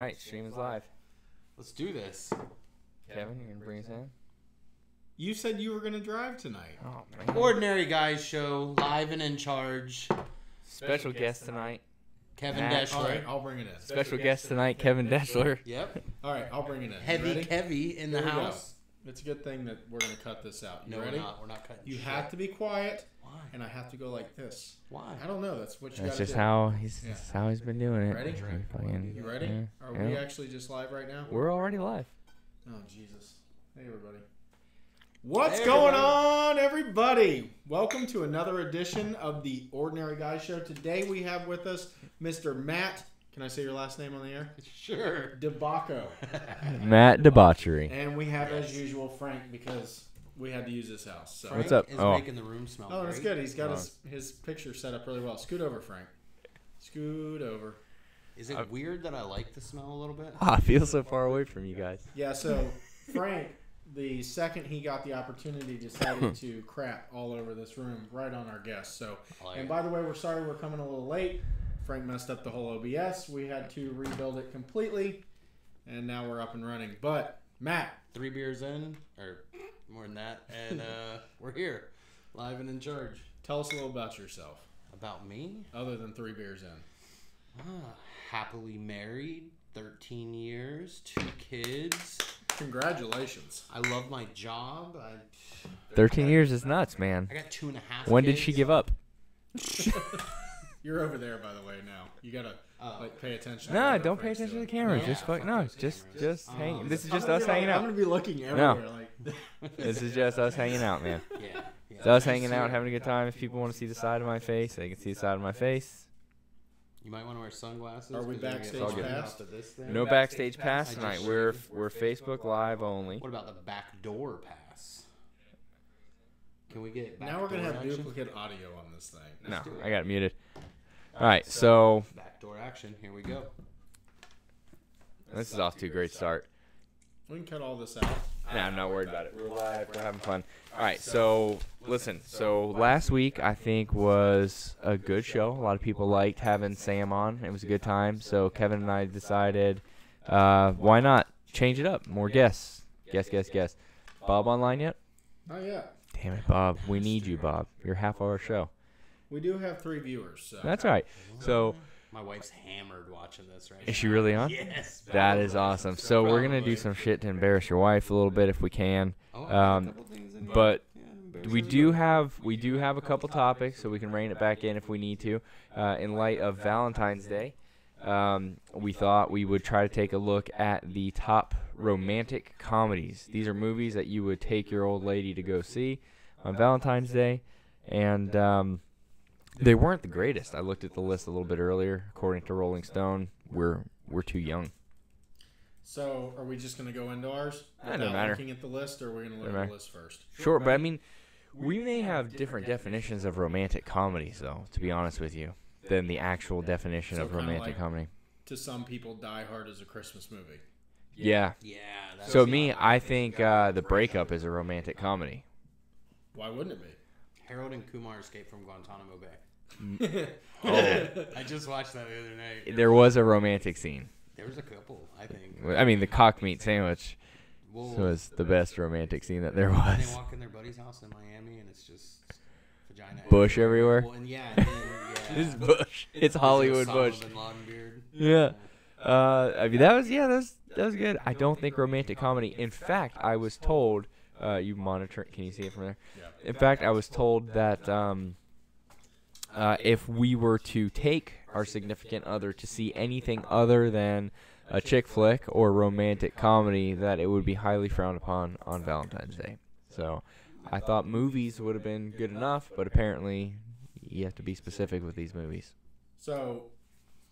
Alright, stream is live. Let's do this. Kevin, you gonna bring us in? You said you were going to drive tonight. Oh, man. Ordinary Guys Show, live and in charge. Special guest tonight. Kevin Matt. Deschler. All right, I'll bring it in. Special guest tonight, Kevin Deschler. Yep. All right, I'll bring it in. Heavy Ready? Kevy in the Here we go. house. It's a good thing that we're going to cut this out. You No, ready? we're not. We're not cutting You shit. have to be quiet, Why? and I have to go like this. Why? I don't know. That's what you got That's to just do. how he's Yeah. that's how he's been doing it. Ready? Fucking- You ready? yeah, Are we yeah. actually just live right now? We're already live. Oh, Jesus. Hey, everybody. What's Hey, going everybody. on, everybody? Welcome to another edition of the Ordinary Guys Show. Today we have with us Mr. Matt. Can I say your last name on the air? Sure. Dibacco. Matt Debauchery. And we have, as usual, Frank, because we had to use this house. So. Frank What's up? is Oh. making the room smell Oh, that's great. good. He's got his picture set up really well. Scoot over, Frank. Scoot over. Is it weird that I like the smell a little bit? I feel so far away from you guys. Yeah, so Frank, the second he got the opportunity, decided to crap all over this room right on our guests. So, I like and it. by the way, we're sorry we're coming a little late. Frank messed up the whole OBS. We had to rebuild it completely, and now we're up and running. But Matt, 3 beers in, or more than that, and we're here, live and in charge. tell us a little about yourself, About me? other than 3 beers in. Happily married, 13 years, 2 kids. Congratulations. I love my job. 13 years is nuts, man. I got 2.5 When did kids. she give up? You're over there, by the way. Now you gotta pay attention. No, to don't what pay Frank's attention to the doing. camera. Yeah, Just fuck fuck no. those Just cameras. hang. This is I'm just gonna us be like- hanging I'm out. gonna be looking everywhere. Like This is just us hanging out, man. Yeah. It's us hanging out, having a good time. If people want to see the side of my face, they can see the side of my face. You might want to wear sunglasses. Are we 'cause you're gonna backstage get thrown pass? off of this thing. No backstage pass I tonight. just- We're Facebook Live only. What about the back door pass? Can we get back now we're gonna door have action? duplicate audio on this thing. No, Let's do it. I got it muted. All right, so Backdoor action. Here we go. this is off to a great start. We can cut all this out. Nah, I'm not worried about it. We're live. We're having fun. All right, so listen. So last week I think was a good show. A lot of people liked having Sam on. It was a good time. So Kevin and I decided, why not change it up? More guests. Guest. Bob online yet? Not yet. Damn it, Bob. We need you, Bob. You're half of our show. We do have 3 viewers. So. That's all right. So My wife's hammered watching this right now. is she really on? Yes. That is awesome. So we're gonna do some shit to embarrass your wife a little bit if we can. Oh, I got a Um, couple things in here. but Yeah, embarrassing we as do well. have a couple topics, so we can rein it back in if we need to. In light of Valentine's Day, we thought we would try to take a look at the top romantic comedies. These are movies that you would take your old lady to go see on Valentine's Day, and they weren't the greatest. I looked at the list a little bit earlier. According to Rolling Stone, we're too young. So are we just gonna go into ours That doesn't without matter. looking at the list, or are we gonna look Doesn't at matter. the list first? Sure, but I mean, we may have different definitions of romantic comedies, though, to be honest with you, than the actual definition So of kinda romantic like- comedy. To some people, Die Hard is a Christmas movie. Yeah. Yeah. That's So me, I think The Breakup is a romantic comedy. Why wouldn't it be? Harold and Kumar escape from Guantanamo Bay. Oh, I just watched that the other night. there was a romantic scene. There was a couple, I think. I mean, the cock meat sandwich Well, was the best romantic scene that there and they was. walk in their buddy's house in Miami, and it's just vagina Bush everywhere. Well, and yeah, and then, yeah. This is Bush. It's Hollywood Osama Bush. bin Laden beard. Yeah. I mean, that was good. I don't think romantic comedy. In fact, I was told, you monitor. Can you see it from there? Yeah. In fact, I was told that if we were to take our significant other to see anything other than a chick flick or romantic comedy, that it would be highly frowned upon on Valentine's Day. So I thought movies would have been good enough, but apparently you have to be specific with these movies. So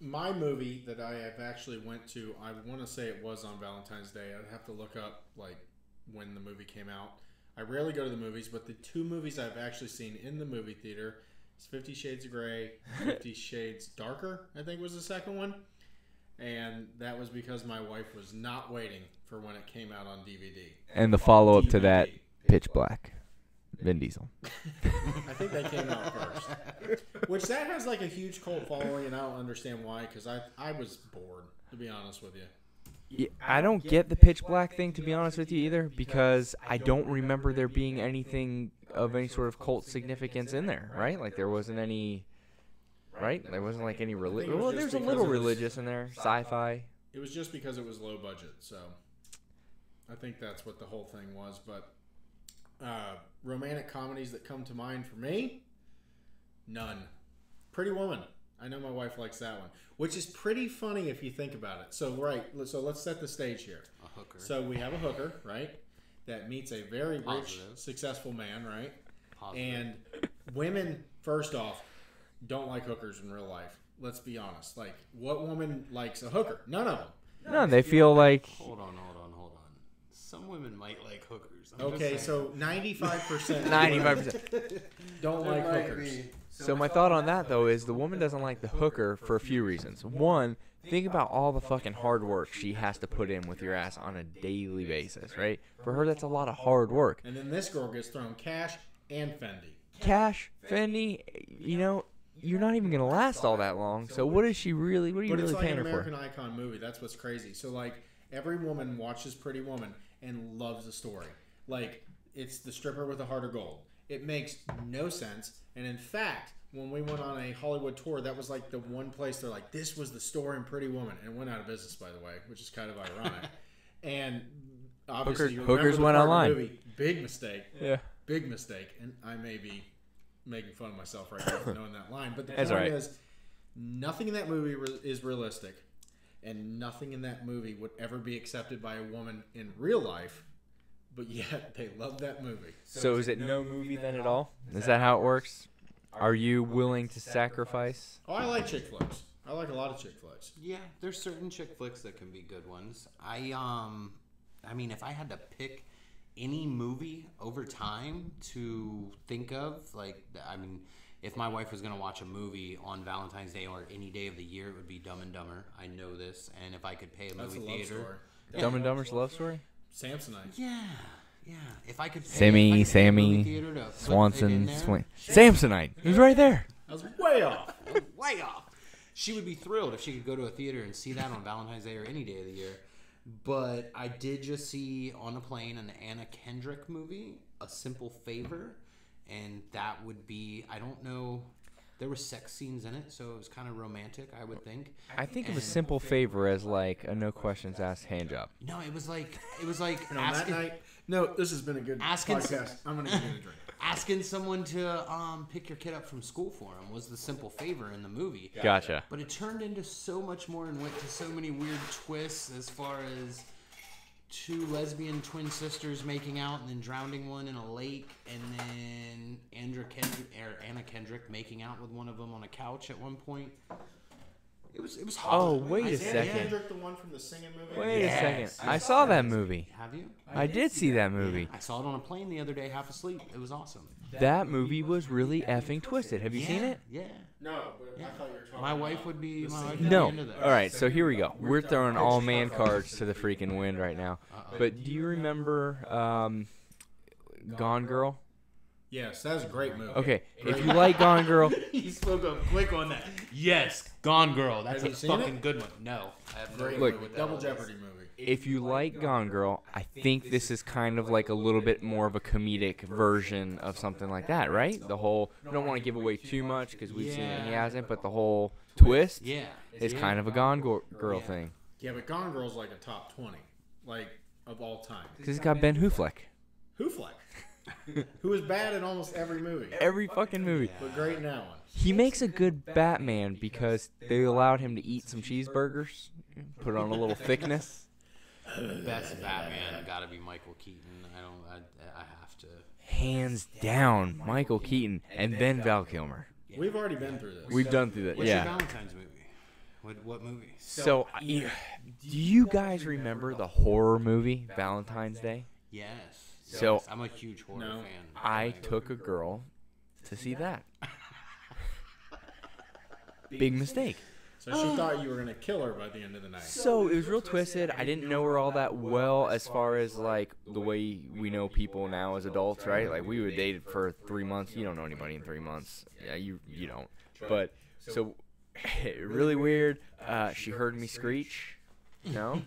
my movie that I have actually went to, I want to say it was on Valentine's Day. I'd have to look up like when the movie came out. I rarely go to the movies, but the 2 movies I've actually seen in the movie theater is 50 Shades of Grey, 50 Shades Darker, I think was the second one. And that was because my wife was not waiting for when it came out on DVD. And the follow-up to that, DVD. Pitch Black. Vin Diesel. I think that came out first. Which that has like a huge cult following, and I don't understand why, because I was bored. to be honest with you. Yeah, I don't get the pitch black thing, to be honest with you, either, because I don't remember there being anything of any sort of cult significance in there, right? Like, there wasn't any, right? There wasn't, like, any religion. Well, there's a little religious in there, sci-fi. It was just because it was low budget, so I think that's what the whole thing was. But romantic comedies that come to mind for me, none. Pretty Woman. I know my wife likes that one, which is pretty funny if you think about it. So let's set the stage here. A hooker. So we have a hooker, right, that meets a very rich, Positive. successful man, right? Positive. And women, first off, don't like hookers in real life. Let's be honest. Like, what woman likes a hooker? None of them. No, they feel like... Hold on. Some women might like hookers. Okay, so 95%. 95%. Don't like hookers. So my thought on that, though, is the woman doesn't like the hooker for a few reasons. One, think about all the fucking hard work she has to put in with your ass on a daily basis, right? For her, that's a lot of hard work. And then this girl gets thrown cash and Fendi. Cash, Fendi, you know, you're not even going to last all that long. So what are you really paying her for? But it's like an American Icon movie. That's what's crazy. So, like, every woman watches Pretty Woman and loves the story. Like, it's the stripper with a heart of gold. It makes no sense. And in fact, when we went on a Hollywood tour, that was like the one place they're like, this was the story in Pretty Woman. And it went out of business, by the way, which is kind of ironic. And obviously, hookers went online. Movie, big mistake. Yeah. Big mistake. And I may be making fun of myself right now for knowing that line. But the That's point right. is, nothing in that movie is realistic. And nothing in that movie would ever be accepted by a woman in real life. But yet, they love that movie. So is it no movie then at all? Is that how it works? Are you willing to sacrifice? Oh, I like chick flicks. I like a lot of chick flicks. Yeah, there's certain chick flicks that can be good ones. I mean, if I had to pick any movie over time to think of, like, I mean, if my wife was going to watch a movie on Valentine's Day or any day of the year, it would be Dumb and Dumber. I know this. And if I could pay a movie theater. Story. Dumb and Dumber's love story? Samsonite. Yeah. If I could pay, Sammy, Swanson, Samsonite. He was right there. I was way off. Way off. She would be thrilled if she could go to a theater and see that on Valentine's Day or any day of the year. But I did just see on a plane an Anna Kendrick movie, A Simple Favor. And that would be, I don't know, there were sex scenes in it, so it was kind of romantic, I would think. I think of A Simple Favor as like a no questions asked hand job. No, it was like and on that night, no, this has been a good podcast. I'm going to give you a drink. Asking someone to pick your kid up from school for him was the simple favor in the movie. Gotcha. But it turned into so much more and went to so many weird twists as far as two lesbian twin sisters making out and then drowning one in a lake, and then Anna Kendrick making out with one of them on a couch at one point. It was hot. Oh, wait a second. Kendrick, the one from the singing movie? Wait a second. I saw that movie. Have you? I did see that movie. I saw it on a plane the other day, half asleep. It was awesome. That movie was really effing twisted. Have you seen it? Yeah. No, but I thought you were talking My wife would be No. into that. All right, so here we go. We're throwing all man cards to the freaking wind right now. But do you remember Gone Girl? Yes, that was a great movie. Okay, if you like Gone Girl, He spoke up quick on that. Yes, Gone Girl. That's Have a you seen fucking it? good one. No, I have no Great idea movie. what that Double is. Jeopardy movie. if you like Gone Girl, I think this is kind of like a little bit more of a comedic version of something like that, right? The whole, we don't want to give away too much because we've seen it and he hasn't, but the whole twist is kind of a Gone Girl thing. Yeah, but Gone Girl's like a top 20, like, of all time. Because it's got Ben Affleck. Affleck. Who is bad in almost every movie. Every fucking movie. But great in that one. He makes a good Batman because they allowed him to eat some cheeseburgers, put on a little thickness. Best Batman gotta be Michael Keaton. I have to. Hands down, Michael Keaton, and then Val Kilmer. We've already been through this. We've done through that, What's your yeah. Valentine's movie? What movie? So, do you guys remember the horror movie Valentine's Day? Yes. So I'm a huge horror fan. I took a girl to see that. Big mistake. So she thought you were going to kill her by the end of the night. So it was real twisted. I didn't know her all that well as far as like the way we know people now as adults, right? Like we would date for 3 months. You don't know anybody in 3 months. Yeah, you don't. But so really weird. She heard me screech No.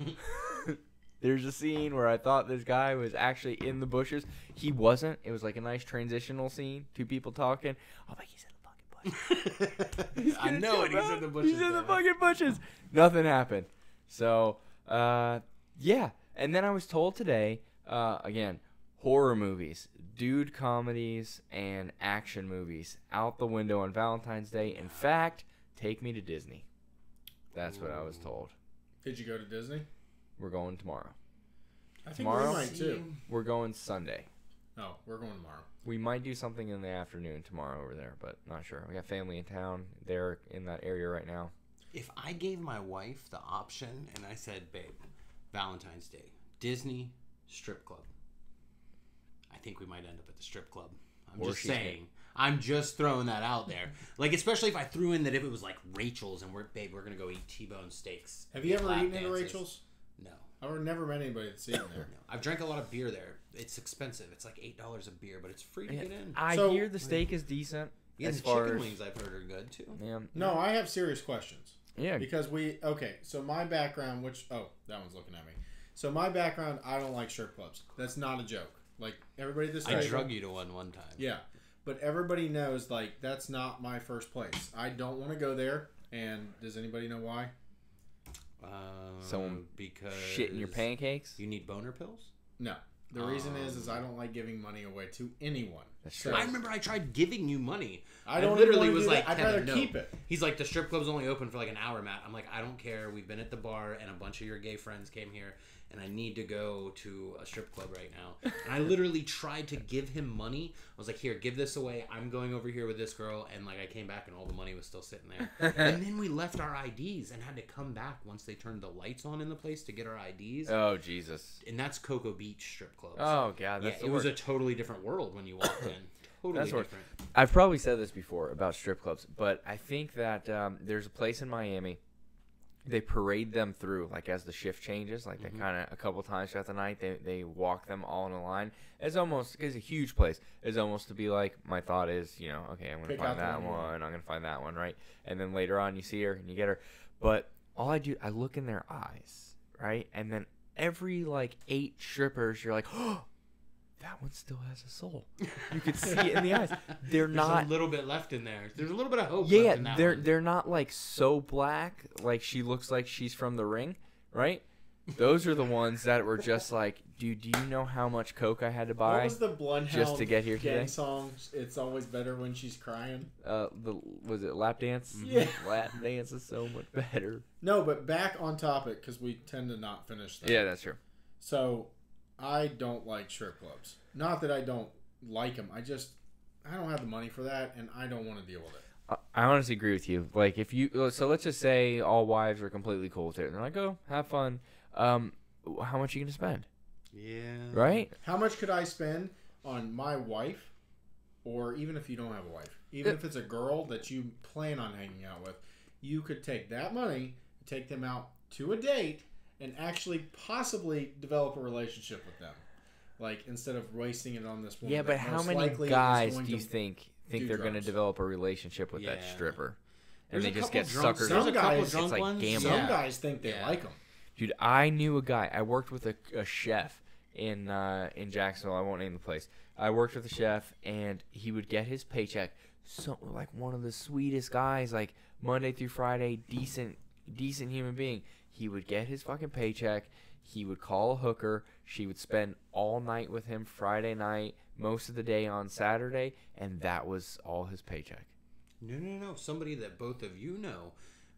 There's a scene where I thought this guy was actually in the bushes. He wasn't. It was like a nice transitional scene. Two people talking. I'm like, he's in the fucking bushes. I know it. He's in the bushes. He's in the fucking bushes. Nothing happened. So, yeah. And then I was told today, again, horror movies, dude comedies, and action movies out the window on Valentine's Day. In fact, take me to Disney. That's what I was told. Did you go to Disney? We're going tomorrow. I think Tomorrow? we might too. We're going Sunday. No, we're going tomorrow. We might do something in the afternoon tomorrow over there, but not sure. We got family in town. They're in that area right now. If I gave my wife the option and I said, babe, Valentine's Day, Disney, strip club, I think we might end up at the strip club. I'm just saying. I'm just throwing that out there. Like, especially if I threw in that if it was like Rachel's and we're going to go eat T-bone steaks. Have you ever eaten at Rachel's? No. I've never met anybody that's eaten there. No. I've drank a lot of beer there. It's expensive. It's like $8 a beer, but it's free to get in. I hear the steak is decent. Yeah, the chicken wings I've heard are good too. Yeah. No, I have serious questions. Yeah. Because so my background, that one's looking at me. So my background, I don't like strip clubs. That's not a joke. Like, everybody this I drug you to one time. Yeah. But everybody knows, like, that's not my first place. I don't want to go there. And does anybody know why? Someone because shit in your pancakes? You need boner pills? No. The reason is I don't like giving money away to anyone. That's true. I remember I tried giving you money. I don't literally even was want to like, I'd rather keep it. He's like, the strip club's only open for like an hour, Matt. I'm like, I don't care. We've been at the bar and a bunch of your gay friends came here and I need to go to a strip club right now. And I literally tried to give him money. I was like, here, give this away. I'm going over here with this girl. And like, I came back and all the money was still sitting there. And then we left our IDs and had to come back once they turned the lights on in the place to get our IDs. Oh, Jesus. And that's Cocoa Beach strip club. Oh, God. That's it was a totally different world when you walked in. Totally different. I've probably said this before about strip clubs, but I think that there's a place in Miami. They parade them through, like, as the shift changes. Like, they kind of, a couple times throughout the night, they walk them all in a line. It's a huge place. It's almost to be like, my thought is, okay, I'm going to find that one. I'm going to find that one, right? And then later on, you see her and you get her. But all I do, I look in their eyes, right? And then every, 8 strippers, you're like, oh, that one still has a soul. You could see it in the eyes. There's a little bit left in there. There's a little bit of hope left in that one. They're not so black, like she looks like she's from The Ring, right? Those are the ones that were just like, dude, do you know how much coke I had to buy? What was the Blundhound just to get here today? Song? It's always better when she's crying. Was it Lap Dance? Yeah. Lap Dance is so much better. No, but back on topic, because we tend to not finish that. Yeah, that's true. So, I don't like strip clubs. Not that I don't like them. I don't have the money for that, and I don't want to deal with it. I honestly agree with you. Like, so let's just say all wives are completely cool with it. And they're like, oh, have fun. How much are you going to spend? Yeah. Right? How much could I spend on my wife, or even if you don't have a wife, even if it's a girl that you plan on hanging out with, you could take that money, take them out to a date, and actually possibly develop a relationship with them. Like, instead of wasting it on this woman. Yeah, but how many guys do you think they're going to develop a relationship with that stripper? And they just get suckered. Some guys, it's like gambling. Some guys think they like them. Dude, I knew a guy. I worked with a chef in Jacksonville. I won't name the place. I worked with a chef, and he would get his paycheck. So, like, one of the sweetest guys, like, Monday through Friday, decent human being. He would get his fucking paycheck. He would call a hooker. She would spend all night with him Friday night, most of the day on Saturday, and that was all his paycheck. No. Somebody that both of you know.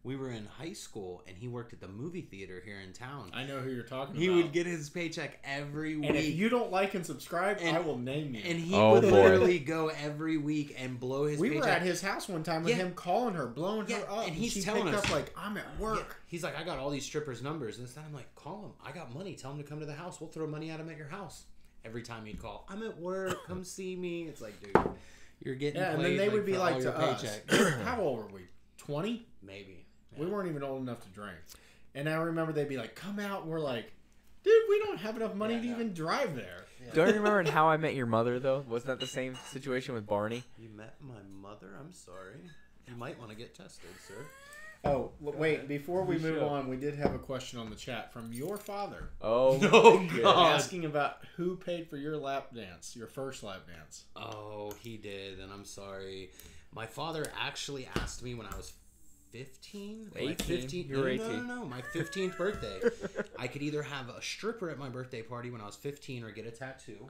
We were in high school, and he worked at the movie theater here in town. I know who you're talking about. He would get his paycheck every week. And if you don't like and subscribe, I will name you. And he would literally go every week and blow his paycheck. We were at his house one time with him calling her, blowing her up. And he's she telling picked us, up like, I'm at work. Yeah. He's like, I got all these strippers' numbers. And this time I'm like, call him. I got money. Tell him to come to the house. We'll throw money at him at your house. Every time he'd call, I'm at work. Come see me. It's like, dude, you're getting paid. And then they would be like to us, how old were we? 20? Maybe. We weren't even old enough to drink. And I remember they'd be like, come out. And we're like, dude, we don't have enough money to even drive there. Yeah. Don't you remember in How I Met Your Mother, though? Wasn't that the same situation with Barney? You met my mother? I'm sorry. You might want to get tested, sir. Oh, wait! Before we move show. on, we did have a question on the chat from your father. Oh, No, God. Asking about who paid for your lap dance, your first lap dance. Oh, he did, and I'm sorry. My father actually asked me when I was 15? 18. You were 18. No. My 15th birthday. I could either have a stripper at my birthday party when I was 15 or get a tattoo.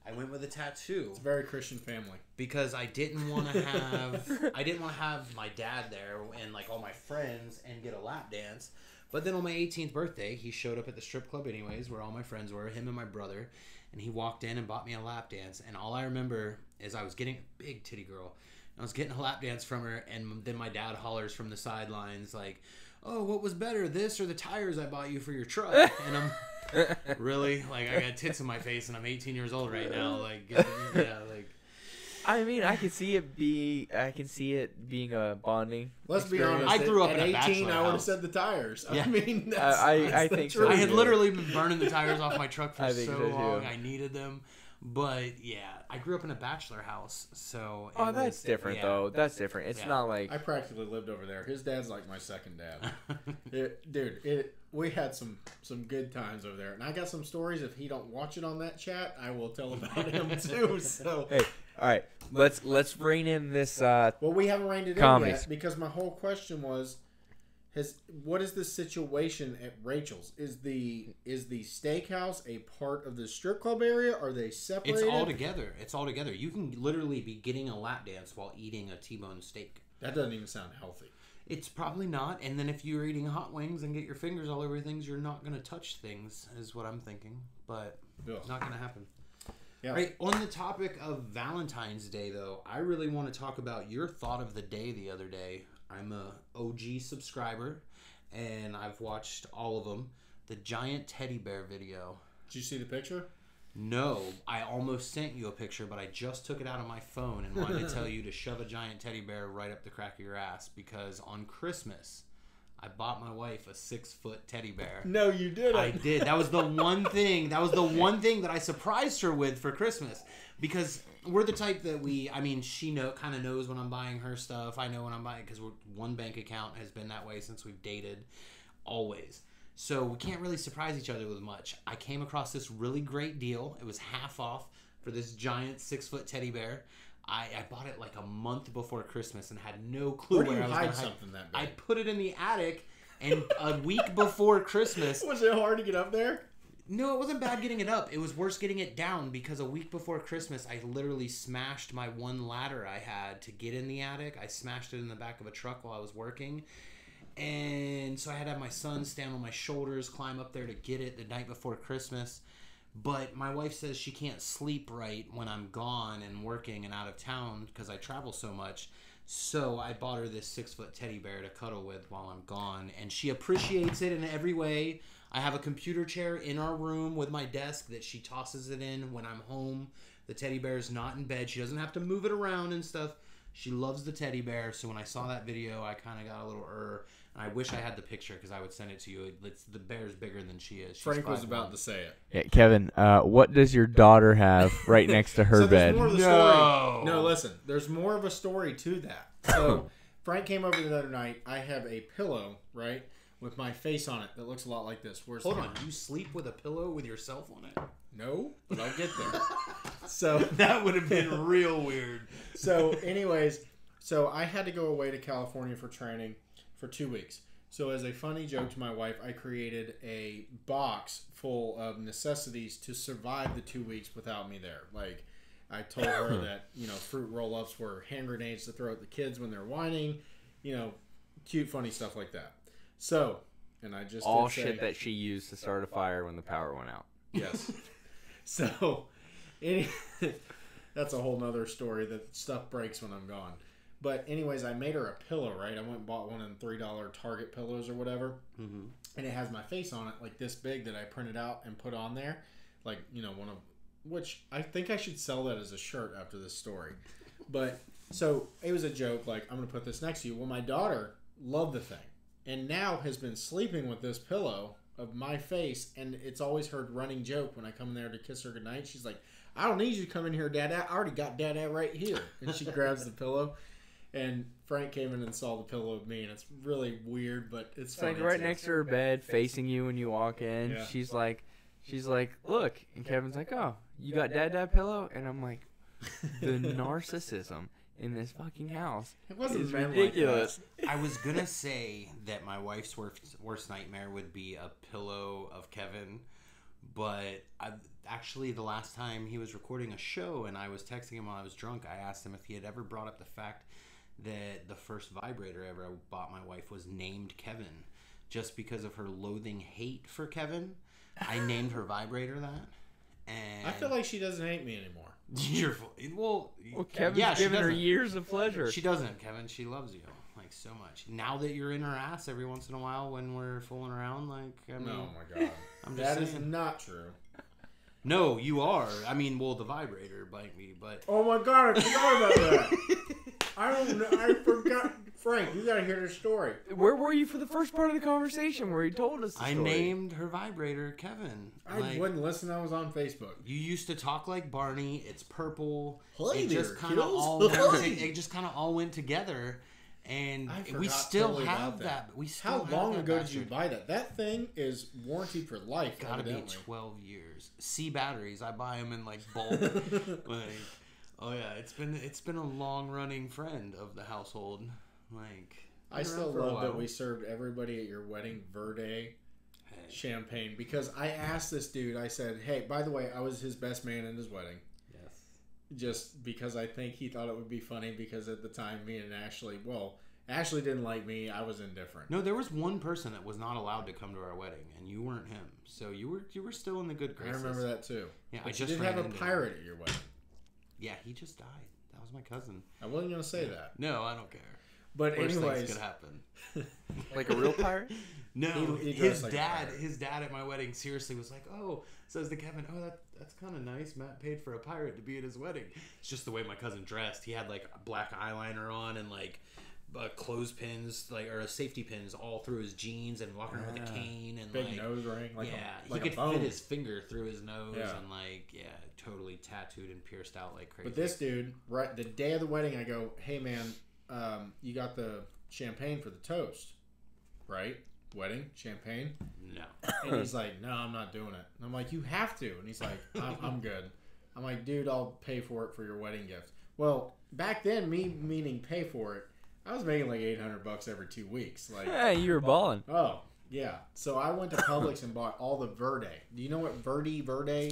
I went with a tattoo. It's a very Christian family. Because I didn't want to have my dad there and like all my friends and get a lap dance. But then on my 18th birthday, he showed up at the strip club anyways, where all my friends were, him and my brother, and he walked in and bought me a lap dance. And all I remember is I was getting a big titty girl. I was getting a lap dance from her, and then my dad hollers from the sidelines like, "Oh, what was better, this or the tires I bought you for your truck?" And I'm really, like, I got tits in my face and I'm 18 years old right now. Like, yeah, like. I mean, I can see it being a bonding. Let's be experience. honest. I grew up at in a 18, bachelor I would have house. said the tires. Yeah. I mean, I the think so. truth. I had too. literally been burning the tires off my truck for I think so so, too. long. I needed them. But, yeah, I grew up in a bachelor house, so... Oh, that's different, though. That's different. It's not like... I practically lived over there. His dad's like my second dad. We had some good times over there. And I got some stories. If he don't watch it on that chat, I will tell about him, too. So, Hey, all right. Let's rein in this... well, we haven't reined it in Comedies. yet because my whole question was... what is the situation at Rachel's? Is the steakhouse a part of the strip club area? Are they separated? It's all together. You can literally be getting a lap dance while eating a T-bone steak. That doesn't even sound healthy. It's probably not. And then if you're eating hot wings and get your fingers all over things, you're not going to touch things, is what I'm thinking. But it's not going to happen. Yeah. All right, on the topic of Valentine's Day, though, I really want to talk about your thought of the day the other day. I'm a OG subscriber, and I've watched all of them. The giant teddy bear video. Did you see the picture? No, I almost sent you a picture, but I just took it out of my phone and wanted to tell you to shove a giant teddy bear right up the crack of your ass, because on Christmas, I bought my wife a 6-foot teddy bear. No, you didn't. I did. That was the one thing. That was the one thing that I surprised her with for Christmas, because we're the type that she kind of knows when I'm buying her stuff. I know when I'm buying, because one bank account has been that way since we've dated, always. So we can't really surprise each other with much. I came across this really great deal. It was half off for this giant 6-foot teddy bear. I bought it like a month before Christmas and had no clue Where do where you I was hide going to hide something that big? I put it in the attic, and a week before Christmas... Was it hard to get up there? No, it wasn't bad getting it up. It was worse getting it down, because a week before Christmas, I literally smashed my one ladder I had to get in the attic. I smashed it in the back of a truck while I was working. And so I had to have my son stand on my shoulders, climb up there to get it the night before Christmas. But my wife says she can't sleep right when I'm gone and working and out of town because I travel so much. So I bought her this 6-foot teddy bear to cuddle with while I'm gone. And she appreciates it in every way. I have a computer chair in our room with my desk that she tosses it in when I'm home. The teddy bear is not in bed. She doesn't have to move it around and stuff. She loves the teddy bear. So when I saw that video, I kind of got a little And I wish I had the picture because I would send it to you. The bear's bigger than she is. She's Frank was 5'1". about to say it. Yeah, Kevin, what does your daughter have right next to her So there's bed? more of the No. story. No, listen. There's more of a story to that. So Frank came over the other night. I have a pillow, right, with my face on it that looks a lot like this. Where's Hold the on. You sleep with a pillow with yourself on it? No, but I'll get there. So That would have been real weird. So, anyways, I had to go away to California for training for 2 weeks. So, as a funny joke to my wife, I created a box full of necessities to survive the 2 weeks without me there. Like, I told her that, fruit roll-ups were hand grenades to throw at the kids when they're whining, cute, funny stuff like that. So, and I just All did say, shit that she used to start a fire when the power went out. yes. So, that's a whole nother story that stuff breaks when I'm gone. But anyways, I made her a pillow, right? I went and bought one of them $3 Target pillows or whatever. Mm-hmm. And it has my face on it, like this big, that I printed out and put on there. Like, which I think I should sell that as a shirt after this story. But, so, it was a joke, like, I'm going to put this next to you. Well, my daughter loved the thing. And now has been sleeping with this pillow of my face. And it's always her running joke when I come in there to kiss her goodnight. She's like, I don't need you to come in here, Dad. I already got Dad right here. And she grabs the pillow. And Frank came in and saw the pillow of me, and it's really weird, but it's like funny. right next to her bed, facing you when you walk in. Yeah. She's like, look, and Kevin's like, oh, you got dad pillow, and I'm like, the narcissism in this fucking house It wasn't is meant ridiculous. Like I was gonna say that my wife's worst nightmare would be a pillow of Kevin, but actually the last time he was recording a show and I was texting him while I was drunk, I asked him if he had ever brought up the fact that the first vibrator ever I bought my wife was named Kevin, just because of her loathing hate for Kevin. I named her vibrator that, and I feel like she doesn't hate me anymore. Well, Kevin's given her years of pleasure. She doesn't, Kevin. She loves you like so much. Now that you're in her ass every once in a while when we're fooling around, like I mean, Oh my god, I'm just that is saying. not true. No, you are. I mean, well, the vibrator bite me, but Oh my god, I forgot about that. I forgot. Frank, you gotta hear the story. Where were you for the first part of the conversation where he told us the I story? named her vibrator Kevin. I wouldn't listen. I was on Facebook. You used to talk like Barney. It's purple. Hey it there, just kind of kiddos. all went. It just kind of all went together, and I we forgot still totally have about that. We still How have long that ago did bastard. you buy that? That thing is warranted for life. Gotta be evidently. 12 years. C batteries. I buy them in like bulk. Like, oh yeah, it's been a long running friend of the household. Like, I been still around for a love that while. we served everybody at your wedding Verde Hey. champagne, because I asked this dude. I said, "Hey, by the way, I was his best man in his wedding." Yes. Just because I think he thought it would be funny, because at the time me and Ashley didn't like me. I was indifferent. No, there was one person that was not allowed to come to our wedding, and you weren't him. So you were still in the good I graces. remember that too. Yeah, But I you just did ran have a into pirate at your wedding. Yeah, he just died. That was my cousin. I wasn't gonna say that, No, I don't care. but Worst anyways, things could happen. Like a real pirate? No, He his dressed like a dad, pirate. his dad at my wedding seriously was like, "Oh," says to Kevin, "Oh, that's kind of nice. Matt paid for a pirate to be at his wedding." It's just the way my cousin dressed. He had like black eyeliner on and like clothespins, or safety pins all through his jeans, and walking around with a cane and big like nose ring, like yeah, like he a could bone. fit his finger through his nose Yeah. and totally tattooed and pierced out like crazy. But this dude, right the day of the wedding, I go, "Hey man, you got the champagne for the toast, right? Wedding champagne." No. And he's like, "No, I'm not doing it." And I'm like, "You have to." And he's like, I'm good." I'm like, "Dude, I'll pay for it for your wedding gift." Well, back then, me meaning pay for it, I was making like $800 every 2 weeks. Like, Yeah, you were balling. oh yeah. So I went to Publix and bought all the Verde. Do you know what Verde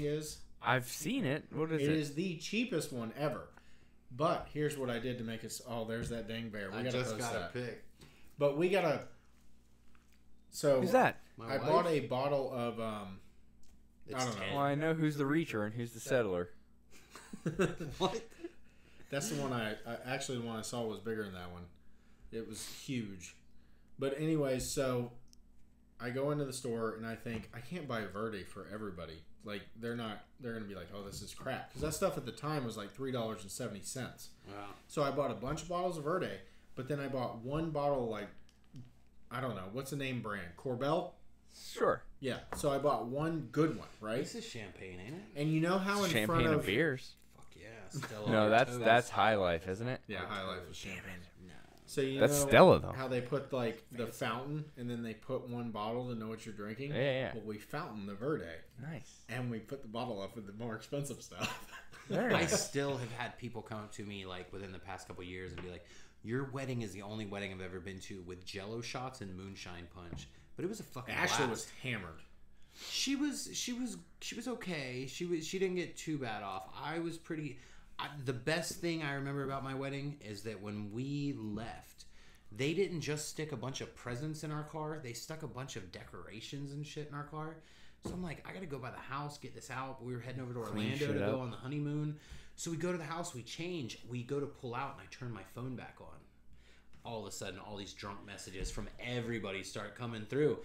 is? I've seen it. What is It it? is the cheapest one ever. But here's what I did to make it. Oh, there's that dang bear. We I gotta just post got a that. pic. But we gotta. So Who's that? My I wife? bought a bottle of It's I don't know. 10. Well, I know who's the reacher and who's the settler. What? That's the one actually the one I saw was bigger than that one. It was huge. But anyways, so I go into the store and I think I can't buy Verde for everybody. Like they're gonna be like, "Oh, this is crap," because that stuff at the time was like $3.70. Wow. So I bought a bunch of bottles of Verde, but then I bought one bottle, like, I don't know what's the name brand, Corbel. Sure. Yeah. So I bought one good one, right? This is champagne, ain't it? And you know how in Champagne front and of beers. Fuck yeah. Stella No, Artois. that's High Life, isn't it? yeah, High Life was champagne. No. So you That's know Stella, though. how they put like the fountain and then they put one bottle to know what you're drinking? Yeah. Well, we fountain the Verde Nice. and we put the bottle up with the more expensive stuff. Very I nice. still have had people come up to me like within the past couple years and be like, "Your wedding is the only wedding I've ever been to with Jello shots and moonshine punch." But it was a fucking Ashley blast. was hammered. She was okay. She didn't get too bad off. I was pretty. The best thing I remember about my wedding is that when we left, they didn't just stick a bunch of presents in our car. They stuck a bunch of decorations and shit in our car. So I'm like, I gotta go by the house, get this out. We were heading over to Orlando shit to up. go on the honeymoon. So we go to the house, we change, we go to pull out, and I turn my phone back on. All of a sudden, all these drunk messages from everybody start coming through.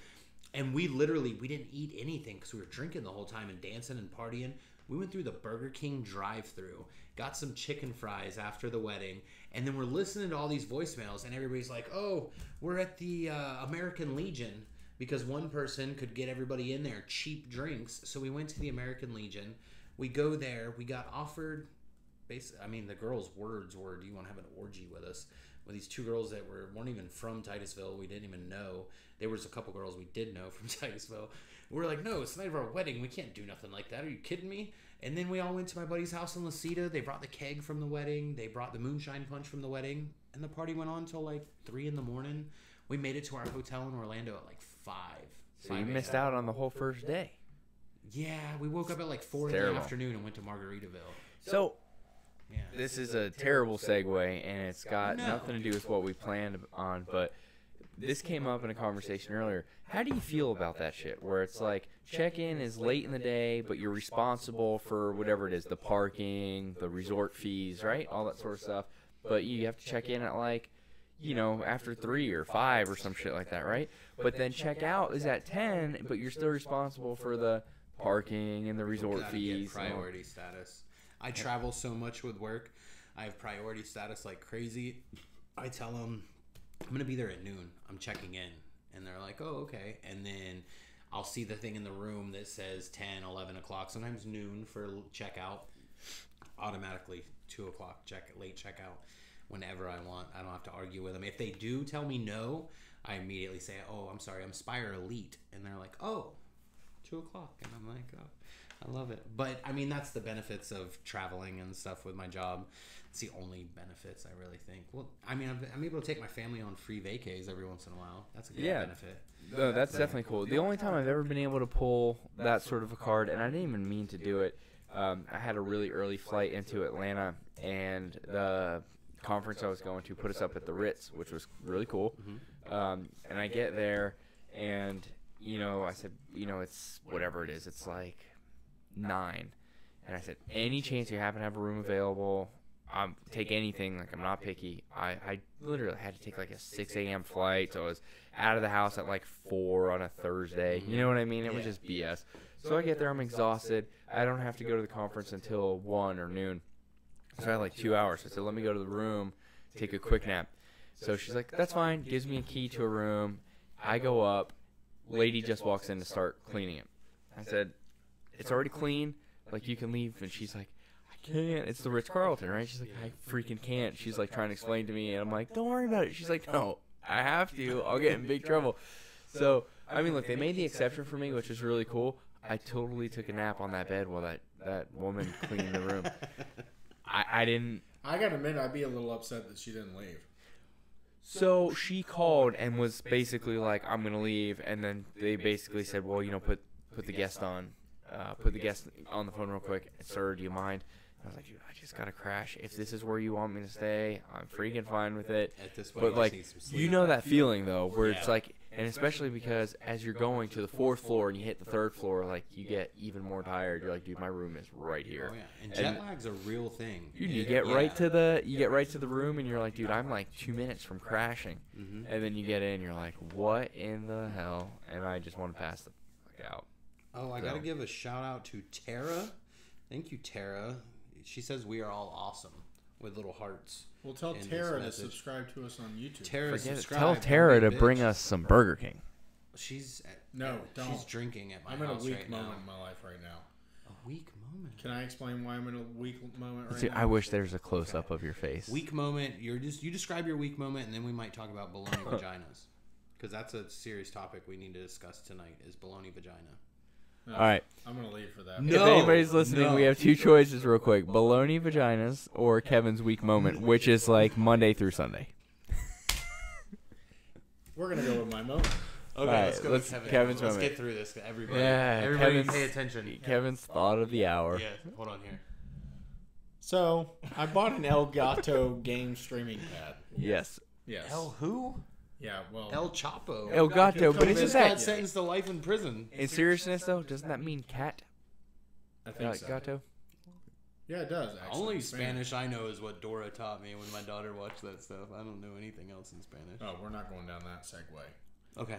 And we didn't eat anything because we were drinking the whole time and dancing and partying. We went through the Burger King drive-thru, got some chicken fries after the wedding, and then we're listening to all these voicemails, and everybody's like, "Oh, we're at the American Legion," because one person could get everybody in there cheap drinks. So we went to the American Legion. We go there. We got offered, the girls' words were, "Do you want to have an orgy with us?" with these 2 girls that weren't even from Titusville. We didn't even know. There was a couple girls we did know from Titusville. We were like, no, it's the night of our wedding. We can't do nothing like that. Are you kidding me? And then we all went to my buddy's house in Laceda. They brought the keg from the wedding. They brought the moonshine punch from the wedding. And the party went on until like 3 in the morning. We made it to our hotel in Orlando at like 5. So you missed out on the whole first day. Yeah, we woke up at like 4 in the afternoon and went to Margaritaville. So yeah. This is a terrible segue, and it's got nothing to do with what we planned on, but this came up in a conversation earlier. How do you feel about that shit, where it's like check-in is late in the day, but you're responsible for whatever it is, the parking, the resort fees, right? All that sort of stuff. But you have to check in at like, you know, after 3 or 5 or some shit like that, right? But then check out is at 10, but you're still responsible for the parking and the resort fees. Priority status. I travel so much with work. I have priority status like crazy. I tell them I'm going to be there at noon. I'm checking in. And they're like, oh, okay. And then I'll see the thing in the room that says 10, 11 o'clock, sometimes noon for checkout. Automatically 2 o'clock, late checkout whenever I want. I don't have to argue with them. If they do tell me no, I immediately say, oh, I'm sorry, I'm Spire Elite. And they're like, oh, 2 o'clock. And I'm like, oh. I love it. But, I mean, that's the benefits of traveling and stuff with my job. It's the only benefits, I really think. Well, I mean, I'm able to take my family on free vacays every once in a while. That's a good benefit. No, that's definitely cool. The only time I've ever been able to pull that sort of a card, and I didn't even mean to do it, I had a really early flight into Atlanta, and the conference I was going to put us up at the Ritz, which was really cool. And I get there, and, you know, I said, you know, it's whatever it is. It's like 9. And I said, any chance you happen to have a room available, take anything. Like, I'm not picky. I literally had to take like a 6 a.m. flight, so I was out of the house at like 4 on a Thursday. You know what I mean? It was just BS. So I get there, I'm exhausted. I don't have to go to the conference until 1 or noon. So I had like 2 hours. So I said, let me go to the room, take a quick nap. So she's like, that's fine. Gives me a key to a room. I go up. Lady just walks in to start cleaning it. I said, it's already clean. Like, you can leave. And she's like, I can't. It's the Ritz-Carlton, right? She's like, I freaking can't. She's like trying to explain to me. And I'm like, don't worry about it. She's like, no, I have to. I'll get in big trouble. So, I mean, look, they made the exception for me, which is really cool. I totally took a nap on that bed while that woman cleaned the room. I didn't. I got to admit, I'd be a little upset that she didn't leave. So she called and was basically like, I'm going to leave. And then they basically said, well, you know, put the guest on. Put the guest on the phone real quick. Sir, do you mind? I was like, dude, I just got to crash. If this is where you want me to stay, I'm freaking fine with it. At this point, but, like, you know that feeling, though, where it's like, and especially because as you're going to the 4th floor and you hit the 3rd floor, like, you get even more tired. You're like, dude, my room is right here. Oh, yeah. And jet lag's a real thing. Dude, you get right to the room and you're like, dude, I'm like 2 minutes from crashing. And then you get in, you're like, what in the hell? And I just want to pass the fuck out. Oh, I got to give a shout out to Tara. Thank you, Tara. She says we are all awesome with little hearts. Well, tell Tara to subscribe to us on YouTube. Tara, tell Tara to bring us some Burger King. She's don't. She's drinking at my house I'm in a weak right moment now. in my life right now. A weak moment. Can I explain why I'm in a weak moment right See, now? I wish there's a close up of your face. Weak moment. You describe your weak moment, and then we might talk about baloney vaginas, because that's a serious topic we need to discuss tonight. Is baloney vagina? No, all right. I'm going to leave for that. If anybody's listening, we have 2 choices real quick. Baloney vaginas or Kevin's weak moment, which is like Monday through Sunday. We're going to go with my moment. Okay, right, let's go with Kevin's Let's moment. get through this, everybody. Yeah, everybody pay attention. Kevin's thought of the hour. Yeah, hold on here. So, I bought an Elgato game streaming pad. Yes. Yes. El who? Yeah, well. El Chapo. Elgato, but isn't that... sentenced to life in prison. In seriousness, though, doesn't that mean cat? I think so. Gato? Yeah, it does, actually. Only Spanish I know is what Dora taught me when my daughter watched that stuff. I don't know anything else in Spanish. Oh, we're not going down that segue. Okay.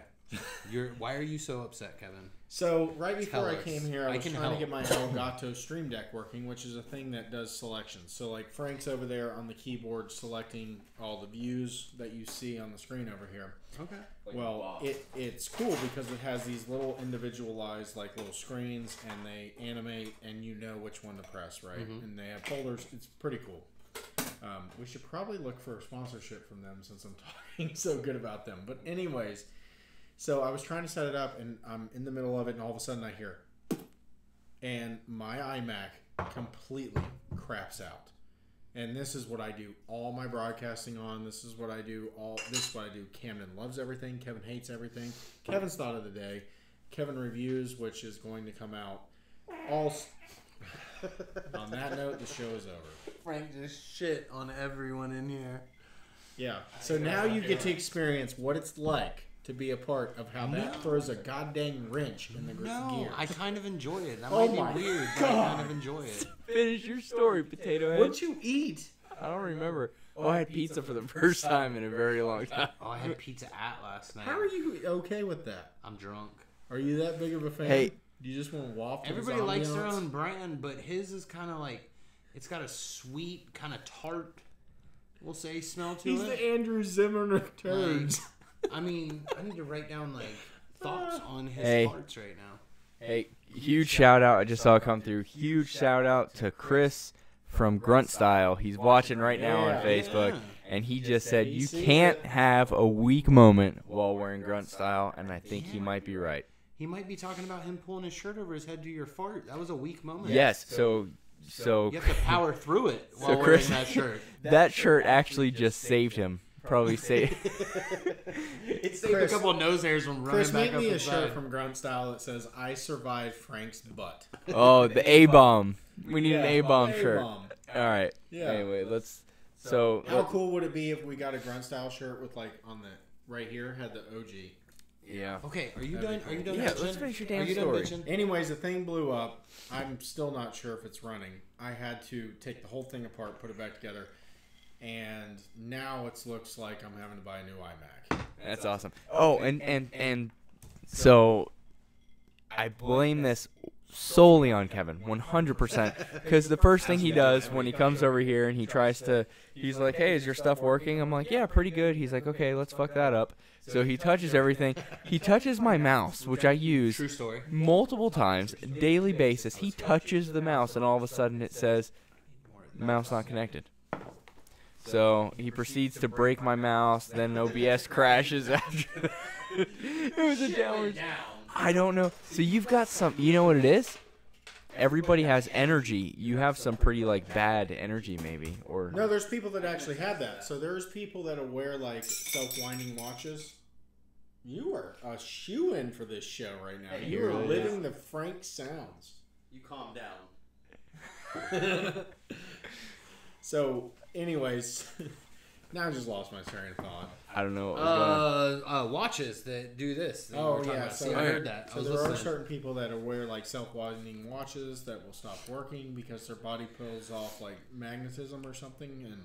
Why are you so upset, Kevin? So, right before Tell I us. came here, I was trying to get my help. Elgato Stream Deck working, which is a thing that does selections. So, like, Frank's over there on the keyboard selecting all the views that you see on the screen over here. Okay. Well, it's cool because it has these little individualized, like, little screens, and they animate, and you know which one to press, right? And they have folders. It's pretty cool. We should probably look for a sponsorship from them since I'm talking so good about them. But anyways, so I was trying to set it up, and I'm in the middle of it, and all of a sudden I hear, and my iMac completely craps out. And this is what I do all my broadcasting on. This is what I do. This is what I do. Camden loves everything. Kevin hates everything. Kevin's thought of the day. Kevin reviews, which is going to come out. On that note, the show is over. Frank just shit on everyone in here. Yeah. So now you get to experience what it's like to be a part of how that throws a goddamn wrench in the gear. I kind of enjoy it. That Oh might my be weird, but God. I kind of enjoy it. Finish your story, Potato Head. What'd you eat? I don't remember. Oh, I had pizza for the first time in a very long time. Oh, I had pizza at last night. How are you okay with that? I'm drunk. Are you that big of a fan? Hey. Do you just want waffles? Everybody likes their own brand, but his is kind of like, it's got a sweet, kind of tart, we'll say, smell to He's it. the Andrew Zimmern of turds. I mean, I need to write down like thoughts on his parts right now. Hey, huge shout out. I just saw it come through. Huge shout out to Chris from Grunt Style. He's watching right now on Facebook, and he just said you can't have a weak moment while wearing Grunt Style, and I think he might be right. He might be talking about him pulling his shirt over his head to your fart. That was a weak moment. Yes, so you have to power through it while wearing Chris, that shirt. that shirt actually just saved him. Probably saved. It saved a couple of nose hairs from running Chris, back make up me a inside. shirt from Grunt Style that says "I survived Frank's butt." Oh, the A-bomb. We need an A-bomb shirt. A-bomb. All right. Yeah. Anyway, let's. So How cool would it be if we got a Grunt Style shirt with like on the right here had the OG? yeah. Okay, are you done? Are you done? Yeah, bitching? let's finish your Are damn you done story. bitching? Anyways, the thing blew up. I'm still not sure if it's running. I had to take the whole thing apart, put it back together, and now it looks like I'm having to buy a new iMac. That's awesome. Oh, and so I blame this solely on Kevin, 100%. Because the first thing he does when he comes over here and he's like, hey, is your stuff working? I'm like, yeah, pretty good. He's like, okay, let's fuck that up. So he touches everything. He touches my mouse, which I use True story. multiple times, daily basis. He touches the mouse, and all of a sudden it says, mouse not connected. So he proceeds to break my mouse, then OBS crashes after that. It was a downward. I don't know. So you've got some, you know what it is? Everybody has energy. You have some pretty like bad energy maybe, or No, there's people that actually have that. So there's people that wear like self-winding watches. You are a shoe-in for this show right now. He You are really living the Frank sounds. You calm down. So, anyways, now I just lost my train of thought. I don't know what was going on. Watches that do this. that Oh, we're talking yeah, about. so- See, I heard that. I So was there are listening. certain people that wear like self-winding watches that will stop working because their body pulls off like magnetism or something, and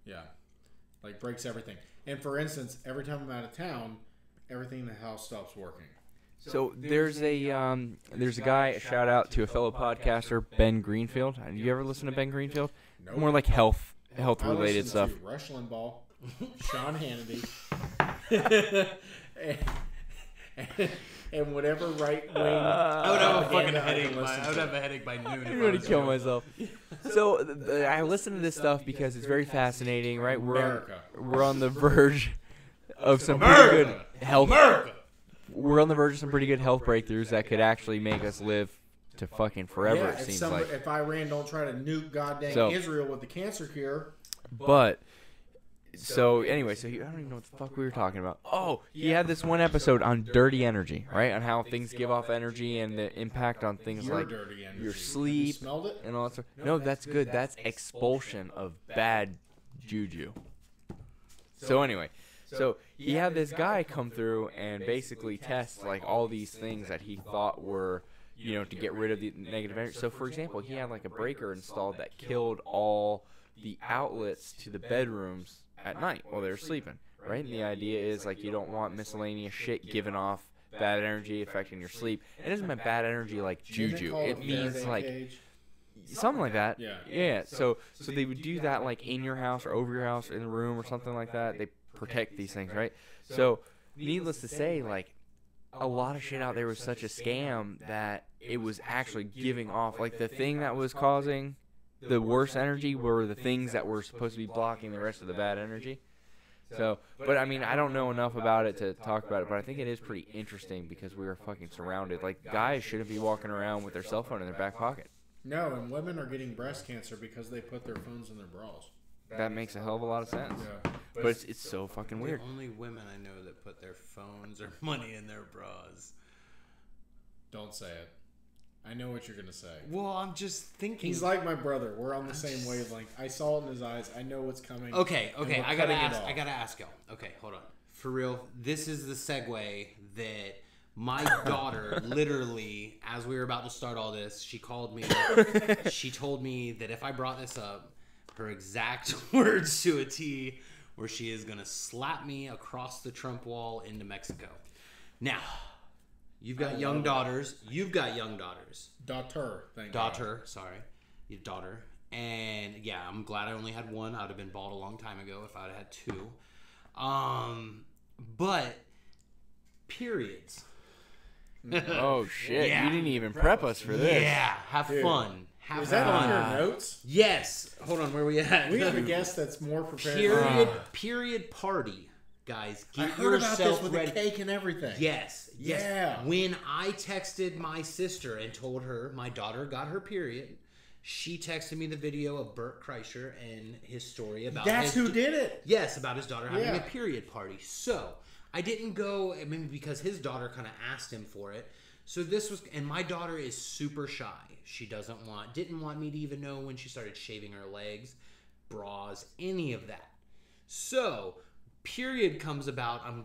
yeah, like breaks everything. And for instance, every time I'm out of town, everything in the house stops working. So there's a guy. A shout out to a fellow podcaster, Ben Greenfield. Have you ever listened to Ben Greenfield? Nope. More like health I related listen stuff. to Rush Limbaugh, Sean Hannity, and whatever right wing. I would have a fucking propaganda I can headache. listen I would to. have a headache by noon. I'm gonna kill myself. So I listen to this stuff because it's very fascinating, right? America. We're on the verge of some pretty good health. We're on the verge of some pretty good health breakthroughs that could actually make us live to fucking forever. Yeah, It seems like. if Iran don't try to nuke goddamn So- Israel with the cancer cure. But so anyway, I don't even know what the fuck we were talking about. Oh, he had this one episode on dirty energy, right? On how things give off energy and the impact on things Your like dirty energy. your Have you sleep smelled it? and all that stuff. No, that's good. That's expulsion of bad juju. So anyway, so he had this guy come through and basically test like all these things that he thought were, you know, to get rid of the negative energy. So for example, he had like a breaker installed that killed all the outlets to the bedrooms at night while they were sleeping, right? And the idea is like you don't want miscellaneous shit giving off bad energy affecting your sleep. It doesn't mean bad energy like Isn't juju. called It a means Faraday like cage? something like that. Yeah. Yeah. So they would do that like in your house or over your house in the room or something like that. They protect these things, right? So needless to say, like a lot of shit out there was such a scam that it was actually giving off like the thing that was causing the worse energy were the things that were supposed to be blocking the rest of the bad energy. So, but I mean, I don't know enough about it to talk about it, but I think it is pretty interesting because we are fucking surrounded. Like, guys shouldn't be walking around with their cell phone in their back pocket. No, and women are getting breast cancer because they put their phones in their bras. That makes a hell of a lot of sense. Yeah. But it's so fucking weird. The only women I know that put their phones or money in their bras. Don't say it. I know what you're going to say. Well, I'm just thinking. He's like my brother. We're on the same wavelength. I saw it in his eyes. I know what's coming. Okay. I gotta ask y'all. Okay, hold on. For real, this is the segue that my daughter, literally, as we were about to start all this, she called me. She told me that if I brought this up, her exact words to a T, where she is gonna slap me across the Trump wall into Mexico. Now. You've got young daughters. Daughter. Thank Daughter. God. Sorry. Your daughter. And yeah, I'm glad I only had one. I would have been bald a long time ago if I would have had two. But periods. Oh shit! Yeah. You didn't even prep us for this. Yeah. Have Dude. fun. Have Is that fun. on your notes? Yes. Hold on. Where we at? We have a guest that's more prepared. Period party. Guys, I get heard about yourself this with ready. the cake and everything. Yes. Yeah. When I texted my sister and told her my daughter got her period, she texted me the video of Bert Kreischer and his story about That's who did it. Yes, about his daughter having Yeah. a period party. So I didn't go. I mean, because his daughter kind of asked him for it. So this was, and my daughter is super shy. She didn't want me to even know when she started shaving her legs, bras, any of that. So. Period comes about. I'm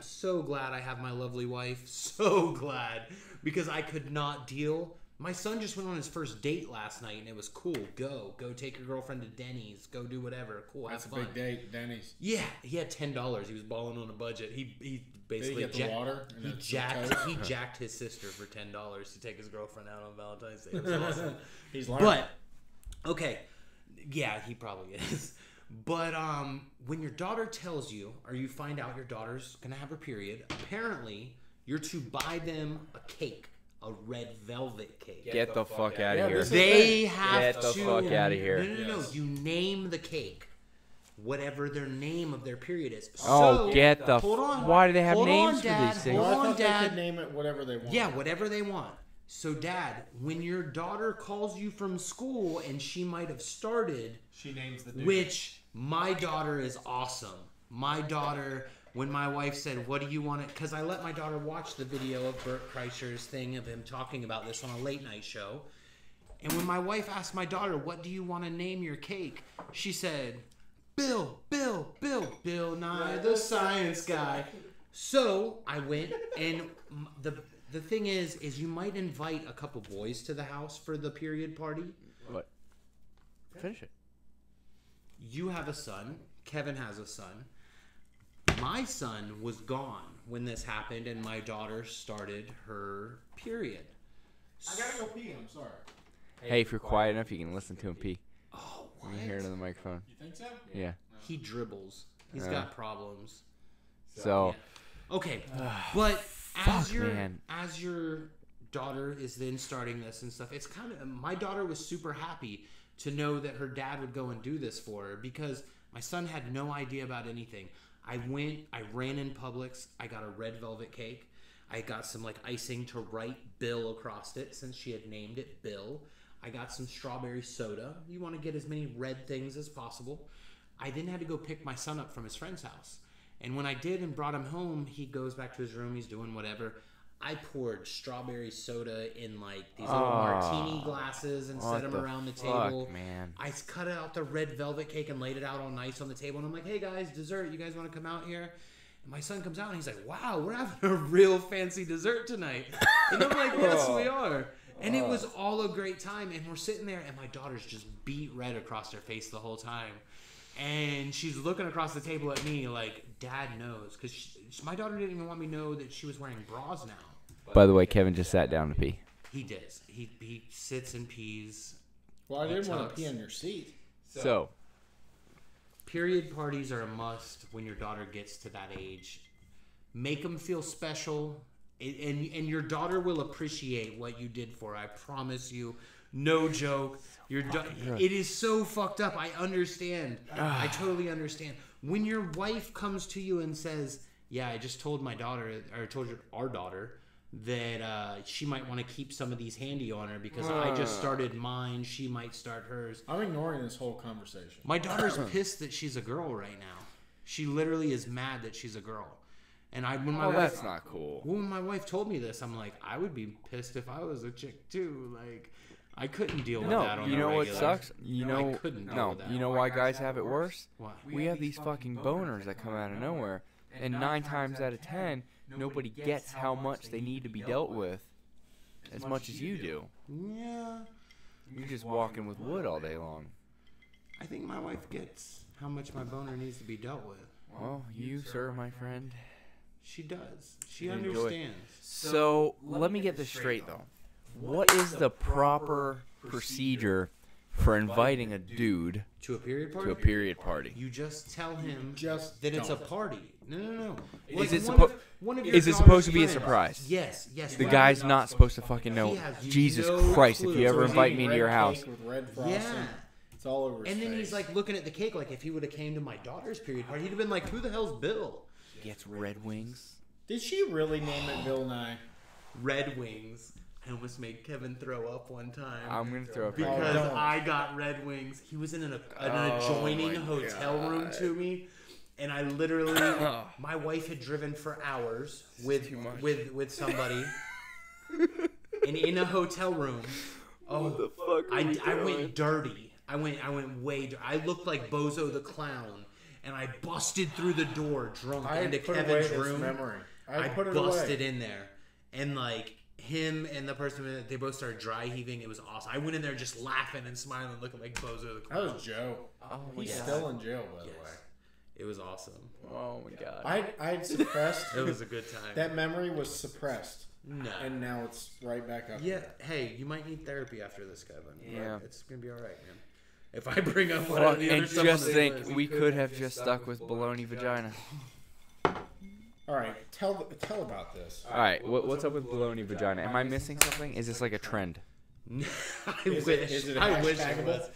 so glad I have my lovely wife. So glad. Because I could not deal. My son just went on his first date last night and it was cool. Go take your girlfriend to Denny's. Go do whatever. Cool. That's have a fun. big date, Denny's. Yeah, he had $10. He was balling on a budget. He basically Did he get the water? He jacked his sister for $10 to take his girlfriend out on Valentine's Day. It was awesome. He's learning. But okay, yeah, he probably is. But when your daughter tells you, or you find out your daughter's gonna have her period, apparently you're to buy them a cake, a red velvet cake. Get the fuck out of here. They have Get the to. fuck out of here. No. You name the cake, whatever their name of their period is. Oh, So, get the. hold on. Why do they have Hold names on, for Dad. these things? Well, I Hold on, thought they Dad. could name it whatever they want. Yeah, whatever they want. So, Dad, when your daughter calls you from school and she might have started, She names the dude. which my daughter is awesome. My daughter, when my wife said, "What do you want?" Because I let my daughter watch the video of Bert Kreischer's thing of him talking about this on a late night show. And when my wife asked my daughter, "What do you want to name your cake?" she said, Bill Nye, the science guy. So I went, and the thing is you might invite a couple boys to the house for the period party. What? Finish it. You have a son. Kevin has a son. My son was gone when this happened, and my daughter started her period. I gotta go pee. I'm sorry. Hey, if you're quiet enough, you can listen to him pee. Oh, You what? can hear it on the microphone. You think so? Yeah. He dribbles. He's got problems. So. Yeah. Okay, but as man. your daughter is then starting this and stuff, it's kind of, my daughter was super happy to know that her dad would go and do this for her because my son had no idea about anything. I ran in Publix. I got a red velvet cake. I got some like icing to write Bill across it since she had named it Bill. I got some strawberry soda. You want to get as many red things as possible. I then had to go pick my son up from his friend's house. And when I did and brought him home, he goes back to his room. He's doing whatever. I poured strawberry soda in like these little martini glasses and set them around the table. Man. I cut out the red velvet cake and laid it out all nice on the table. And I'm like, hey guys, dessert. You guys want to come out here? And my son comes out and he's like, wow, we're having a real fancy dessert tonight. And I'm like, yes, we are. And it was all a great time. And we're sitting there and my daughter's just beat red across her face the whole time. And she's looking across the table at me like, Dad knows. Because my daughter didn't even want me to know that she was wearing bras now. By the way, Kevin just sat down to pee. He does. He sits and pees. Well, I didn't want to pee on your seat. So. Period parties are a must when your daughter gets to that age. Make them feel special and your daughter will appreciate what you did for her. I promise you. No joke. It is so fucked up. I understand. I totally understand. When your wife comes to you and says, "Yeah, I just told my daughter, or told our daughter, that she might want to keep some of these handy on her because I just started mine. She might start hers." I'm ignoring this whole conversation. My daughter's pissed that she's a girl right now. She literally is mad that she's a girl. And that's not cool. When my wife told me this, I'm like, I would be pissed if I was a chick too. Like, I couldn't deal with that on you know a what regular. sucks? You know, I couldn't deal with that. You know why guys have it worse? What? We have these fucking boners that come out of nowhere, and 9 times out of 10, nobody gets how much they need to be dealt with as much as you do. Yeah. You're just walking with wood all day long. I think my wife gets how much my boner needs to be dealt with. Well, you, sir, my friend. She does. She understands. So, let me get this straight, though. What is the proper procedure for inviting a dude to a period party? To a period party. You just tell him just that it's a party. No. Is it is supposed to be a surprise? Yes. The guy's not supposed to fucking know. Jesus Christ, if you ever invite me to your house. With red frosting. Yeah. It's all over his And then face. he's like looking at the cake like if he would have came to my daughter's period party, he'd have been like, who the hell's Bill? Gets Red Wings. Did she really name it Bill Nye? Red Wings. I almost made Kevin throw up one time. I'm going to throw up. Because I got Red Wings. He was in an adjoining hotel room to me. And I literally, my wife had driven for hours with somebody. And in a hotel room. Oh, I went dirty. I went way dirty. I looked like Bozo the Clown. And I busted through the door drunk into Kevin's room. I busted in there. And like him and the person, they both started dry heaving. It was awesome. I went in there just laughing and smiling, looking like Bozo the Clown. That was Joe. He's still in jail, by the way. It was awesome. Oh my god. I'd suppressed. It was a good time. That memory was suppressed. No. And now it's right back up. Yeah. Hey, you might need therapy after this, Kevin. Yeah. But it's gonna be all right, man. If I bring up one Well, of the and other stuff just on the think, list. we could have just stuck with baloney vagina. All right, tell about this. All right, what's up with baloney vagina? Am I missing something? Is this like a trend? I wish. Is it I wish it hashtagable? was.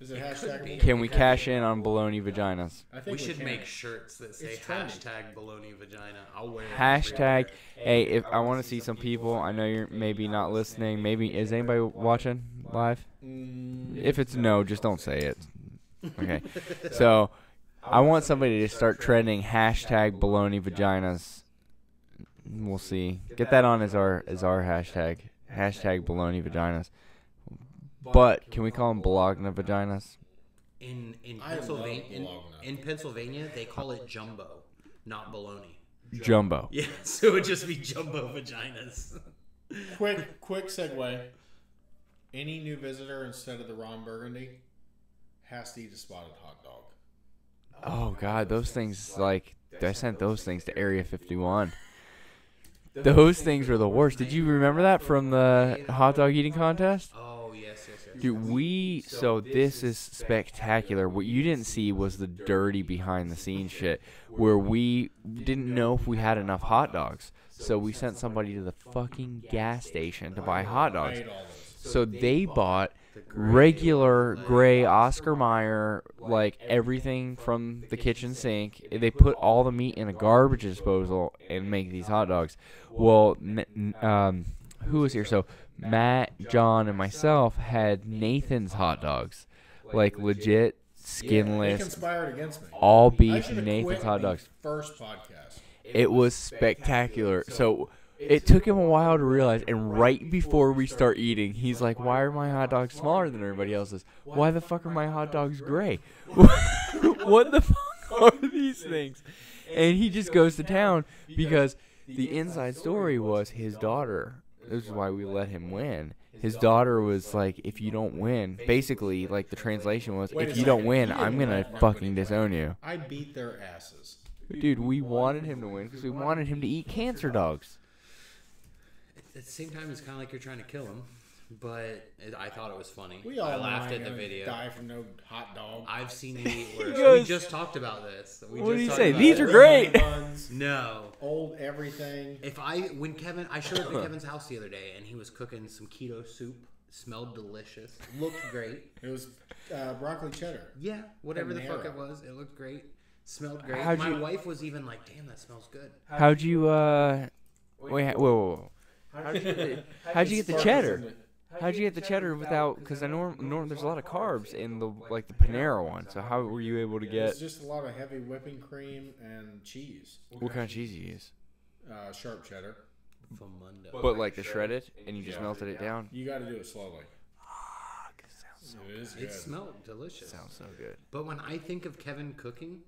Is it It could hashtagable? be. Can we cash in on baloney vaginas? I think We should can. make shirts that say It's trendy. hashtag baloney vagina. I'll wear it. Hashtag, hey, if I want to see some people, I know you're maybe not listening. Maybe, is anybody watching live? If it's no, just don't say it. Okay. So, I want somebody to start trending hashtag baloney vaginas. We'll see. Get that on as our hashtag. Hashtag baloney vaginas. But can we call them Bologna vaginas? In I love Pennsylvania, Bologna. in Pennsylvania, they call it jumbo, not baloney. Jumbo. Yeah, so it would just be jumbo vaginas. Quick segue. Any new visitor instead of the Ron Burgundy has to eat a spotted hot dog. Oh god, those things, like, I sent those things to Area 51. Those things were the worst. Did you remember that from the hot dog eating contest? Oh, yes. Dude, so this is spectacular. What you didn't see was the dirty behind the scenes shit, where we didn't know if we had enough hot dogs. So we sent somebody to the fucking gas station to buy hot dogs. So they bought regular gray Oscar Mayer, like everything from the kitchen sink. They put all the meat in a garbage disposal and make these hot dogs. Well, who was here? So Matt, John, and myself had Nathan's hot dogs, like legit skinless, They conspired against me. all I beef should have Nathan's quit hot the dogs. First podcast. It was spectacular. So it took him a while to realize, and right before we start eating, he's like, why are my hot dogs smaller than everybody else's? Why the fuck are my hot dogs gray? What the fuck are these things? And he just goes to town because the inside story was his daughter. This is why we let him win. His daughter was like, if you don't win, basically, like the translation was, if you don't win, I'm going to fucking disown you. I beat their asses. Dude, we wanted him to win because we wanted him to eat cancer dogs. At the same time, it's kind of like you're trying to kill him. But I thought it was funny. We all I laughed know I at the ain't video. Die from no hot dog. I've seen it eat worse. goes- We just talked about this. What do you say? These are great. Buns, No. old everything. I showed up at Kevin's house the other day, and he was cooking some keto soup. Smelled delicious. Looked great. It was broccoli cheddar. Yeah, whatever the fuck Panera. it was. It looked great. Smelled great. How'd My you- wife was even like, damn, that smells good. How'd you wait? Whoa. How'd you get the cheddar? How'd you get the cheddar without? Because I know there's a lot of carbs in the Panera one. So how were you able to It's get? just a lot of heavy whipping cream and cheese. What kind of cheese you use? Sharp cheddar. Famundo. But like the shredded, and you just melted it down. You got to do it slowly. It is good. It smelled delicious. Sounds so good. But when I think of Kevin cooking,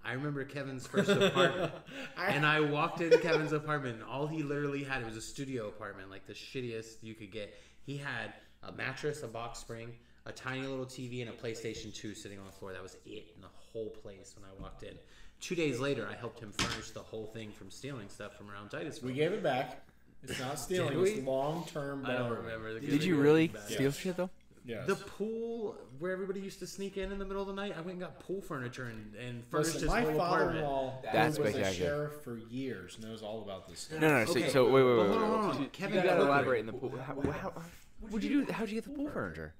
I remember Kevin's first apartment. And I walked into Kevin's apartment, and all he literally had, it was a studio apartment, like the shittiest you could get. He had a mattress, a box spring, a tiny little TV, and a PlayStation 2 sitting on the floor. That was it in the whole place when I walked in. 2 days later, I helped him furnish the whole thing from stealing stuff from around Titusville. We gave it back. It's not stealing. Did we? It's long-term. I don't borrowing. remember. Did you really steal shit though? Yes. The pool where everybody used to sneak in the middle of the night, I went and got pool furniture and furnished Listen, his my whole apartment. father-in-law That's was a spectacular. sheriff for years, knows all about this stuff. No. Okay, So wait. but hold on. Kevin You gotta Cooker. elaborate in the pool. What'd you do? How'd you get the pool furniture?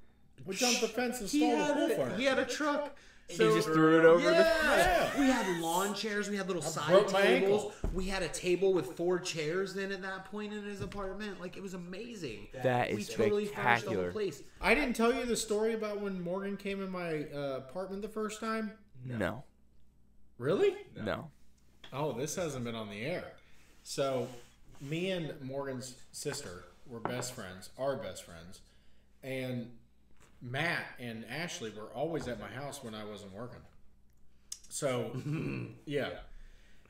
We jumped the fence and He stole the had, pool he furniture. had a truck. You just threw it over the. Yeah. We had lawn chairs. We had little side broke my tables. ankle. We had a table with 4 chairs then at that point in his apartment. Like, it was amazing. That is we totally furnished the whole spectacular. place. I didn't tell you the story about when Morgan came in my apartment the first time. No. Really? No. Oh, this hasn't been on the air. So, me and Morgan's sister were best friends, are best friends, and Matt and Ashley were always at my house when I wasn't working. So, yeah.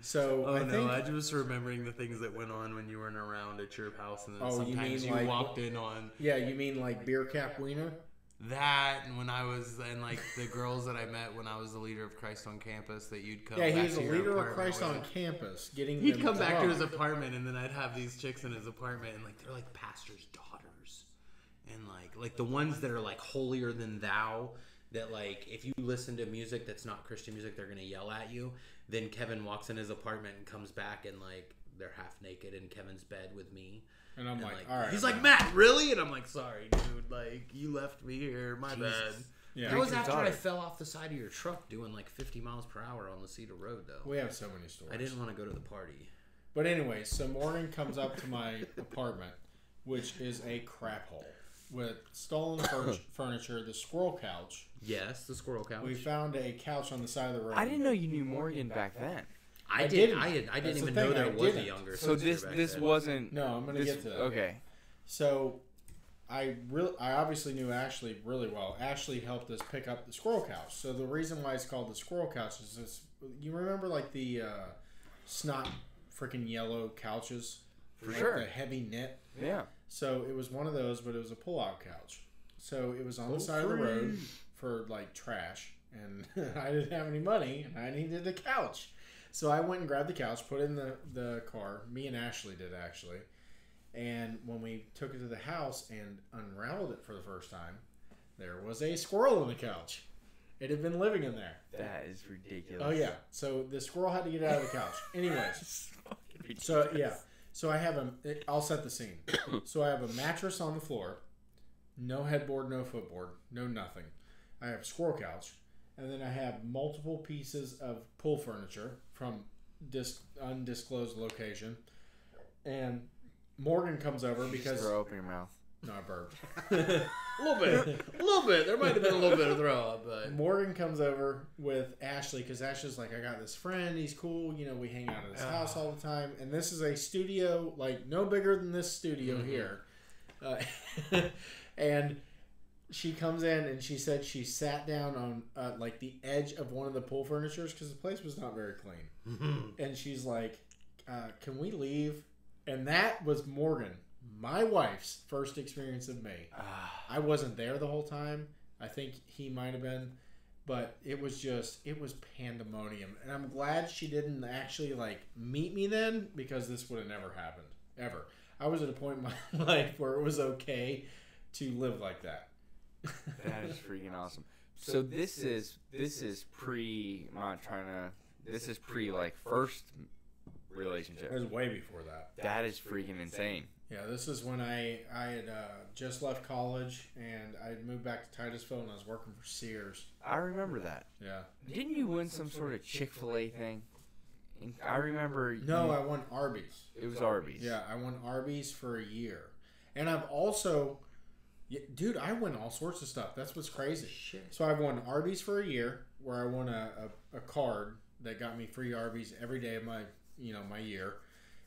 So Oh I no! think I was remembering the things that went on when you weren't around at your house, and then Oh, you sometimes mean you like- walked in on yeah, you mean like beer cap wiener? that, and when I was and like the girls that I met when I was the leader of Christ on campus, that you'd come. Yeah, back he's to a your leader of apartment Christ with. on campus, getting He'd them come back to his drunk. apartment, and then I'd have these chicks in his apartment, and like they're like pastors' daughters, and like the ones that are like holier than thou. That like if you listen to music that's not Christian music, they're gonna yell at you. Then Kevin walks in his apartment and comes back, and like they're half naked in Kevin's bed with me. And I'm And, like, all right. he's like, Matt, really? And I'm like, sorry, dude. Like, you left me here. My bad. Yeah. That was your after I daughter. fell off the side of your truck doing like 50 miles per hour on the Cedar Road, though. We have so many stories. I didn't want to go to the party. But anyway, so Morgan comes up to my apartment, which is a crap hole with stolen furniture, the squirrel couch. Yes, the squirrel couch. We found a couch on the side of the road. I didn't know you knew Morgan back then. I didn't. didn't That's even the know thing, there I was a didn't. younger So sister back this then. wasn't. No, I'm gonna This, get to that. okay. So I obviously knew Ashley really well. Ashley helped us pick up the squirrel couch. So the reason why it's called the squirrel couch is this. You remember like the snot freaking yellow couches? For Like sure. The heavy knit. Yeah. So it was one of those, but it was a pull-out couch. So it was on the side of the road for like trash, and I didn't have any money, and I needed a couch. So I went and grabbed the couch, put it in the car. Me and Ashley did actually. And when we took it to the house and unraveled it for the first time, there was a squirrel in the couch. It had been living in there. That is ridiculous. Oh yeah. So the squirrel had to get out of the couch. Anyways. So yeah. So I have I'll set the scene. So I have a mattress on the floor, no headboard, no footboard, no nothing. I have a squirrel couch, and then I have multiple pieces of pool furniture from undisclosed location. And Morgan comes over because Throw open your mouth. no, I burped. A little bit. There might have been a little bit of throw up, but Morgan comes over with Ashley because Ashley's like, I got this friend. He's cool. You know, we hang out at his house all the time. And this is a studio, like, no bigger than this studio here. And she comes in and she said she sat down on, like, the edge of one of the pool furnitures because the place was not very clean. And she's like, can we leave? And that was Morgan, my wife's first experience of me. I wasn't there the whole time. I think he might have been, but it was pandemonium. And I'm glad she didn't actually like meet me then because this would have never happened ever. I was at a point in my life where it was okay to live like that. That is freaking awesome. So this is pre. I'm not trying to. This is pre like first relationship. It was way before that. That is freaking insane. Yeah, this is when I had just left college and I had moved back to Titusville and I was working for Sears. I remember that. Yeah. Didn't you win some sort of Chick-fil-A thing? I remember. No, I won Arby's. It was Arby's. Yeah, I won Arby's for a year. And I've also... Yeah, dude, I win all sorts of stuff. That's what's crazy. Shit. So I've won Arby's for a year, where I won a card that got me free Arby's every day of my year.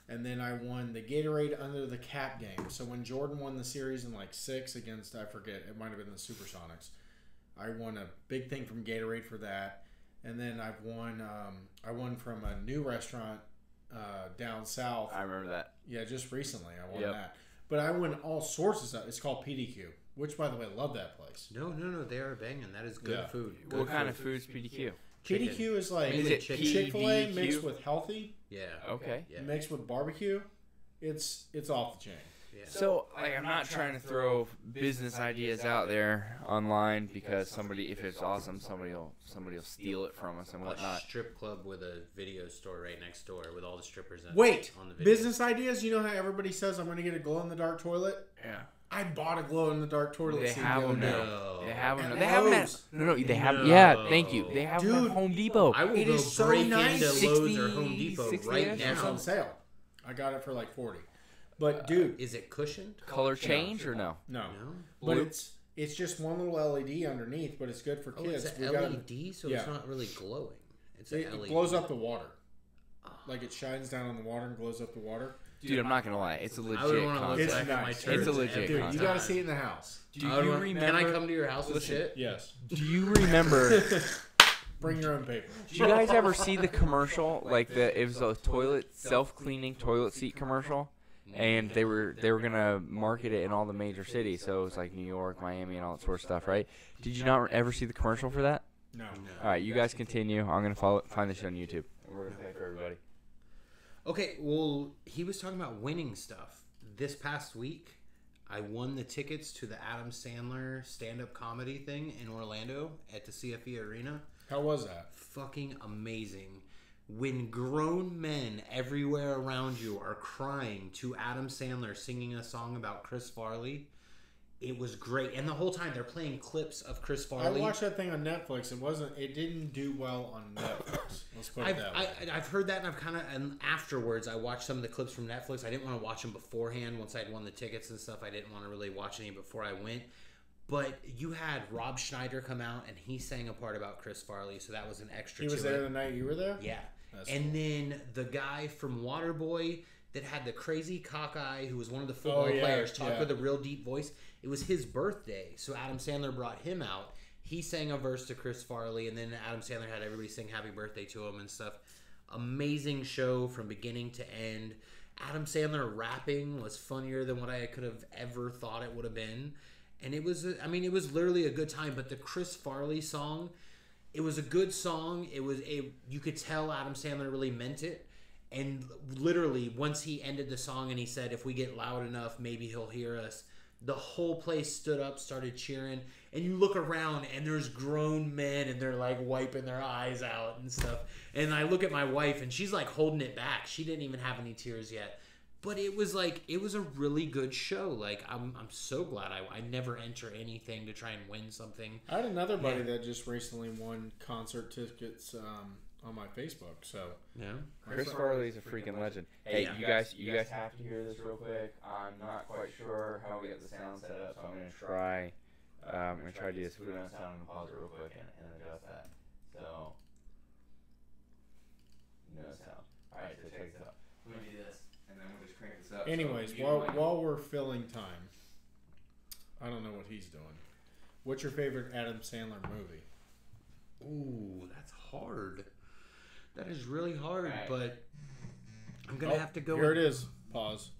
And then I won the Gatorade Under the Cap game. So when Jordan won the series in like 6 against, I forget, it might have been the Supersonics, I won a big thing from Gatorade for that. And then I won from a new restaurant down south. I remember that. Yeah, just recently I won that. But I win all sorts of stuff. It's called PDQ, which, by the way, I love that place. No, they are banging. That is good food. Good what kind food. of food is PDQ? PDQ is like Chick-fil-A mixed with healthy. Yeah. Okay. Yeah. Mixed with barbecue. It's off the chain. Yeah. So, like, I'm not trying to throw business ideas out there online because if it's awesome, somebody will steal it from us and whatnot. A strip club with a video store right next door with all the strippers on the video. Business ideas. You know how everybody says I'm going to get a glow-in-the-dark toilet? Yeah. I bought a glow-in-the-dark toilet. They have them now. No. They have them now. At They have them at... No, they have... No. Yeah, thank you. They have them Dude, at Home Depot. I will It go is so break nice. into Lowe's or 60, Home Depot 60 right ish. It's on now. sale. I got it for like 40. But dude, Is it cushioned? Color change or no? no. No. But Blue? it's just one little LED underneath, but it's good for Oh, kids. it's We an got- LED, so yeah. it's not really glowing. It's It an LED. glows up the water. Like it shines down on the water and glows up the water. Dude, I'm not going to lie. It's a legit I would want to look It's concept. back at my nice. turds It's a legit every Dude, concept. you got to see it in the house. Do I would you want- remember... Can I come to your house with Listen. shit? Yes. Do you remember... Bring your own paper. Did you guys ever see the commercial? Like it was a self-cleaning toilet seat commercial, and they were gonna market it in all the major cities. So it was like New York, Miami, and all that sort of stuff, right? Did you not ever see the commercial for that? No. All right, you guys continue. I'm gonna find this on YouTube. We're gonna pay for everybody. Okay, well, he was talking about winning stuff. This past week, I won the tickets to the Adam Sandler stand-up comedy thing in Orlando at the CFE Arena. How was that? Fucking amazing. When grown men everywhere around you are crying to Adam Sandler singing a song about Chris Farley, it was great. And the whole time they're playing clips of Chris Farley. I watched that thing on Netflix. It didn't do well on Netflix. Let's put it that way. I've heard that, and and afterwards I watched some of the clips from Netflix. I didn't want to watch them beforehand. Once I'd won the tickets and stuff, I didn't want to really watch any before I went. But you had Rob Schneider come out, and he sang a part about Chris Farley, so that was an extra. He was to there it. the night you were there? Yeah. That's and cool. then the guy from Waterboy that had the crazy cockeye, who was one of the football yeah, players, talked yeah. with a real deep voice. It was his birthday, so Adam Sandler brought him out. He sang a verse to Chris Farley, and then Adam Sandler had everybody sing happy birthday to him and stuff. Amazing show from beginning to end. Adam Sandler rapping was funnier than what I could have ever thought it would have been. And it was literally a good time. But the Chris Farley song, it was a good song. You could tell Adam Sandler really meant it. And literally, once he ended the song and he said, if we get loud enough, maybe he'll hear us, the whole place stood up, started cheering. And you look around and there's grown men and they're like wiping their eyes out and stuff. And I look at my wife and she's like holding it back. She didn't even have any tears yet. But it was a really good show. Like I'm so glad I never enter anything to try and win something. I had another buddy that just recently won concert tickets on my Facebook. So Yeah. Chris Farley's a freaking legend. Hey, you guys have to hear this real quick. I'm not quite sure how we get the sound set up, so I'm gonna try. To do this. We're gonna sound and pause it real quick and adjust that. So no sound. All right, so check this out. Let me do this, and then we'll just crank this up. anyways, while we're filling time, I don't know what he's doing. What's your favorite Adam Sandler movie? Ooh, that's hard. That is really hard, Right. but I'm gonna have to go. Here it is. Pause.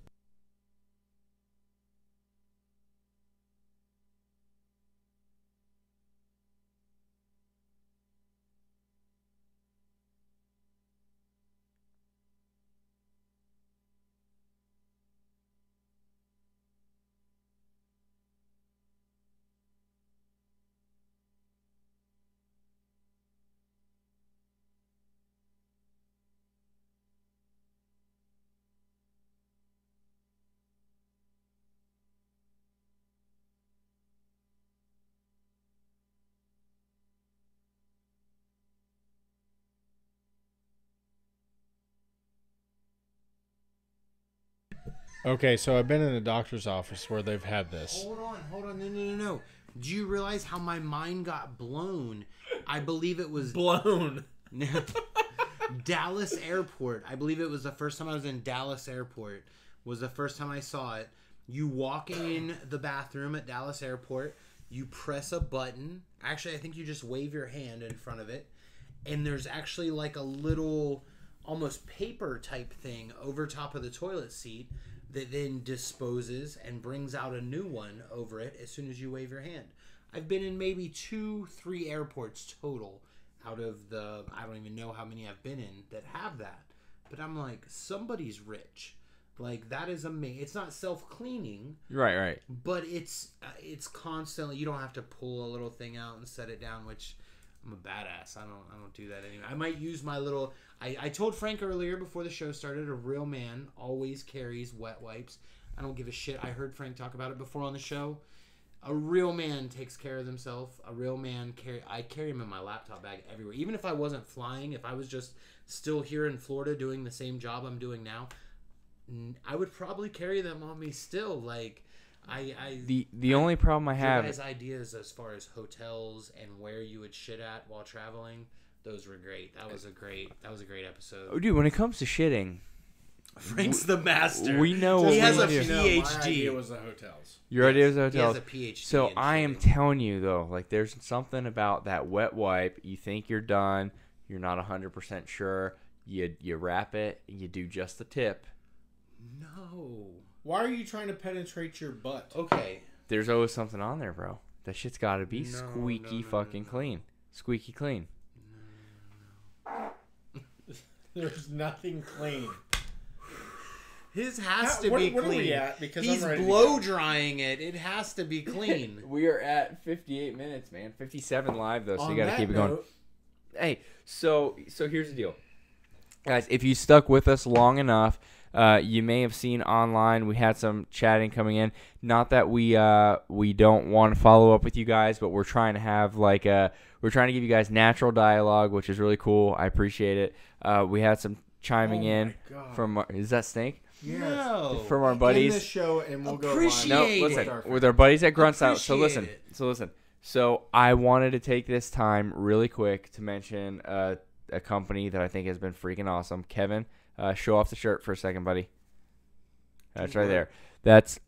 Okay, so I've been in a doctor's office where they've had this. Hold on. No. Do you realize how my mind got blown? I believe it was Blown. Dallas Airport. I believe it was the first time I was in Dallas Airport. Was the first time I saw it. You walk in the bathroom at Dallas Airport. You press a button. Actually, I think you just wave your hand in front of it. And there's actually like a little almost paper type thing over top of the toilet seat that then disposes and brings out a new one over it as soon as you wave your hand. I've been in maybe 2-3 airports total out of the, I don't even know how many I've been in that have that. But I'm like, somebody's rich. Like, that is amazing. It's not self-cleaning. Right. But it's constantly, you don't have to pull a little thing out and set it down, which I'm a badass. I don't do that anymore. I might use my little, I told Frank earlier before the show started, a real man always carries wet wipes. I don't give a shit. I heard Frank talk about it before on the show. A real man takes care of himself. A real man I carry him in my laptop bag everywhere. Even if I wasn't flying, if I was just still here in Florida doing the same job I'm doing now, I would probably carry them on me still. Like, The only problem I have. Your guys' ideas as far as hotels and where you would shit at while traveling, those were great. That was a great episode. Oh, dude, when it comes to shitting, Frank's the master. We know he has a what we do. PhD. My idea was the hotels. Your idea was the He has hotels. a PhD. So in I am shitting. telling you though, like there's something about that wet wipe. You think you're done, you're not 100% sure. You wrap it, and you do just the tip. No. Why are you trying to penetrate your butt? Okay. There's always something on there, bro. That shit's got to be No, squeaky no, fucking no. clean. Squeaky clean. There's nothing clean. His has to be clean. What are we at? Because He's I'm ready to blow go. drying it. It has to be clean. We are at 58 minutes, man. 57 live though, so On you got to that keep it going. note, Hey, so here's the deal, guys. If you stuck with us long enough, you may have seen online we had some chatting coming in. Not that we don't want to follow up with you guys, but we're trying to have we're trying to give you guys natural dialogue, which is really cool. I appreciate it. We had some chiming in from is that Snake? No. From our buddies. End the show and we'll go Appreciate live. No, it. listen, with our buddies at Grunt Style. So Appreciate listen. So I wanted to take this time really quick to mention a company that I think has been freaking awesome. Kevin, show off the shirt for a second, buddy. That's right there. That's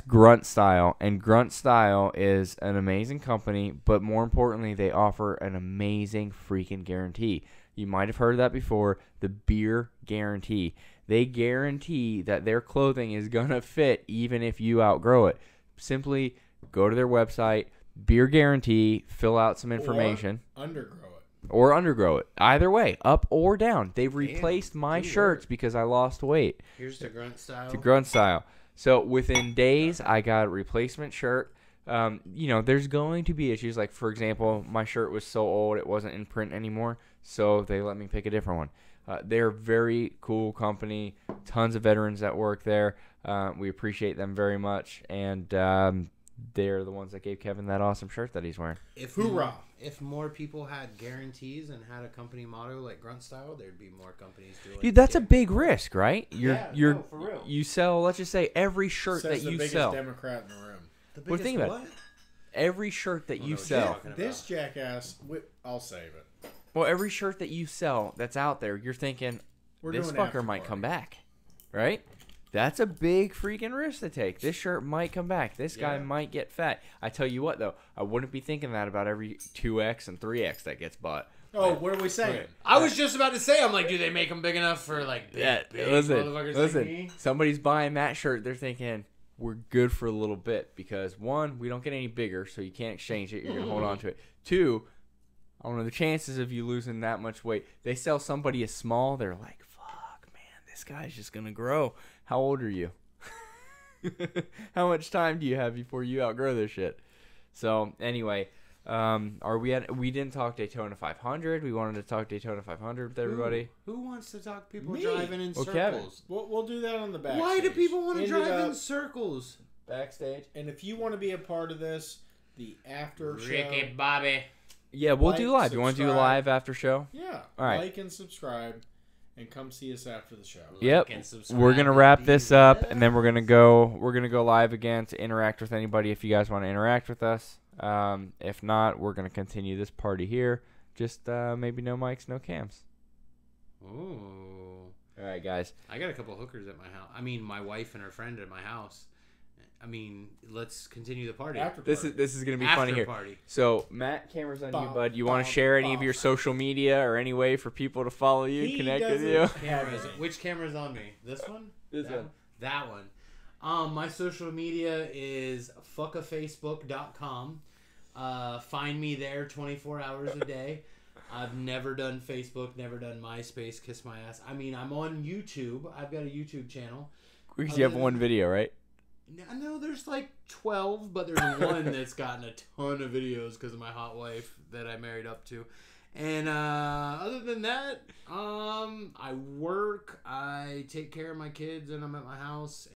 Grunt Style, and Grunt Style is an amazing company, but more importantly, they offer an amazing freaking guarantee. You might have heard of that before, the beer guarantee. They guarantee that their clothing is going to fit even if you outgrow it. Simply go to their website, beer guarantee, fill out some information. Or undergrow it. Or undergrow it. Either way, up or down. They've replaced my good shirts work. because I lost weight. Here's the Grunt Style. To Grunt Style. So within days, I got a replacement shirt. There's going to be issues. Like, for example, my shirt was so old it wasn't in print anymore, so they let me pick a different one. They're a very cool company. Tons of veterans that work there. We appreciate them very much, and they're the ones that gave Kevin that awesome shirt that he's wearing. Hoorah! If more people had guarantees and had a company motto like Grunt Style, there'd be more companies doing it. Dude, that's a big risk, right? No, for real. You sell, let's just say, every shirt Says that you the biggest sell. Democrat in the room. The Well, think about it. Every shirt that you sell. This jackass, I'll save it. Well, every shirt that you sell that's out there, you're thinking, We're this doing fucker after might party. come back, right? That's a big freaking risk to take. This shirt might come back. This guy Yeah. might get fat. I tell you what, though, I wouldn't be thinking that about every 2X and 3X that gets bought. Oh, what are we saying? I was just about to say, I'm like, do they make them big enough for like big motherfuckers like me? Somebody's buying that shirt. They're thinking, we're good for a little bit because, one, we don't get any bigger, so you can't exchange it. You're going to hold on to it. Two, I don't know, the chances of you losing that much weight. They sell somebody a small, they're like, fuck, man, this guy's just going to grow. How old are you? How much time do you have before you outgrow this shit? So, anyway, we didn't talk Daytona 500. We wanted to talk Daytona 500 with everybody. Who wants to talk people Me. driving in Well, Kevin. circles? We'll do that on the back. Why do people want to drive in circles? Backstage. And if you want to be a part of this, the after Ricky show. Bobby. Yeah, we'll Like, do live. You want to do a subscribe. live after show? Yeah. All right. Like and subscribe. and come see us after the show. Yep. and subscribe We're gonna and wrap be this up, blessed. and then we're gonna go live again to interact with anybody if you guys want to interact with us. If not, we're gonna continue this party here. Just maybe no mics, no cams. Ooh. All right, guys. I got a couple hookers at my house. I mean, my wife and her friend at my house. I mean, let's continue the party. After This party. is gonna be After funny here. party. So Matt, camera's on you, Bum, bud. You want to bum, share any of bum. your social media or any way for people to follow you, He connect with doesn't you? Cameras. Which camera's on me? This one? This That one. That one. My social media is fuckafacebook.com. Find me there 24 hours a day. I've never done Facebook, never done MySpace, kiss my ass. I mean, I'm on YouTube. I've got a YouTube channel. Because you have one video, right? No, there's like 12, but there's one that's gotten a ton of videos because of my hot wife that I married up to. And other than that, I work, I take care of my kids, and I'm at my house.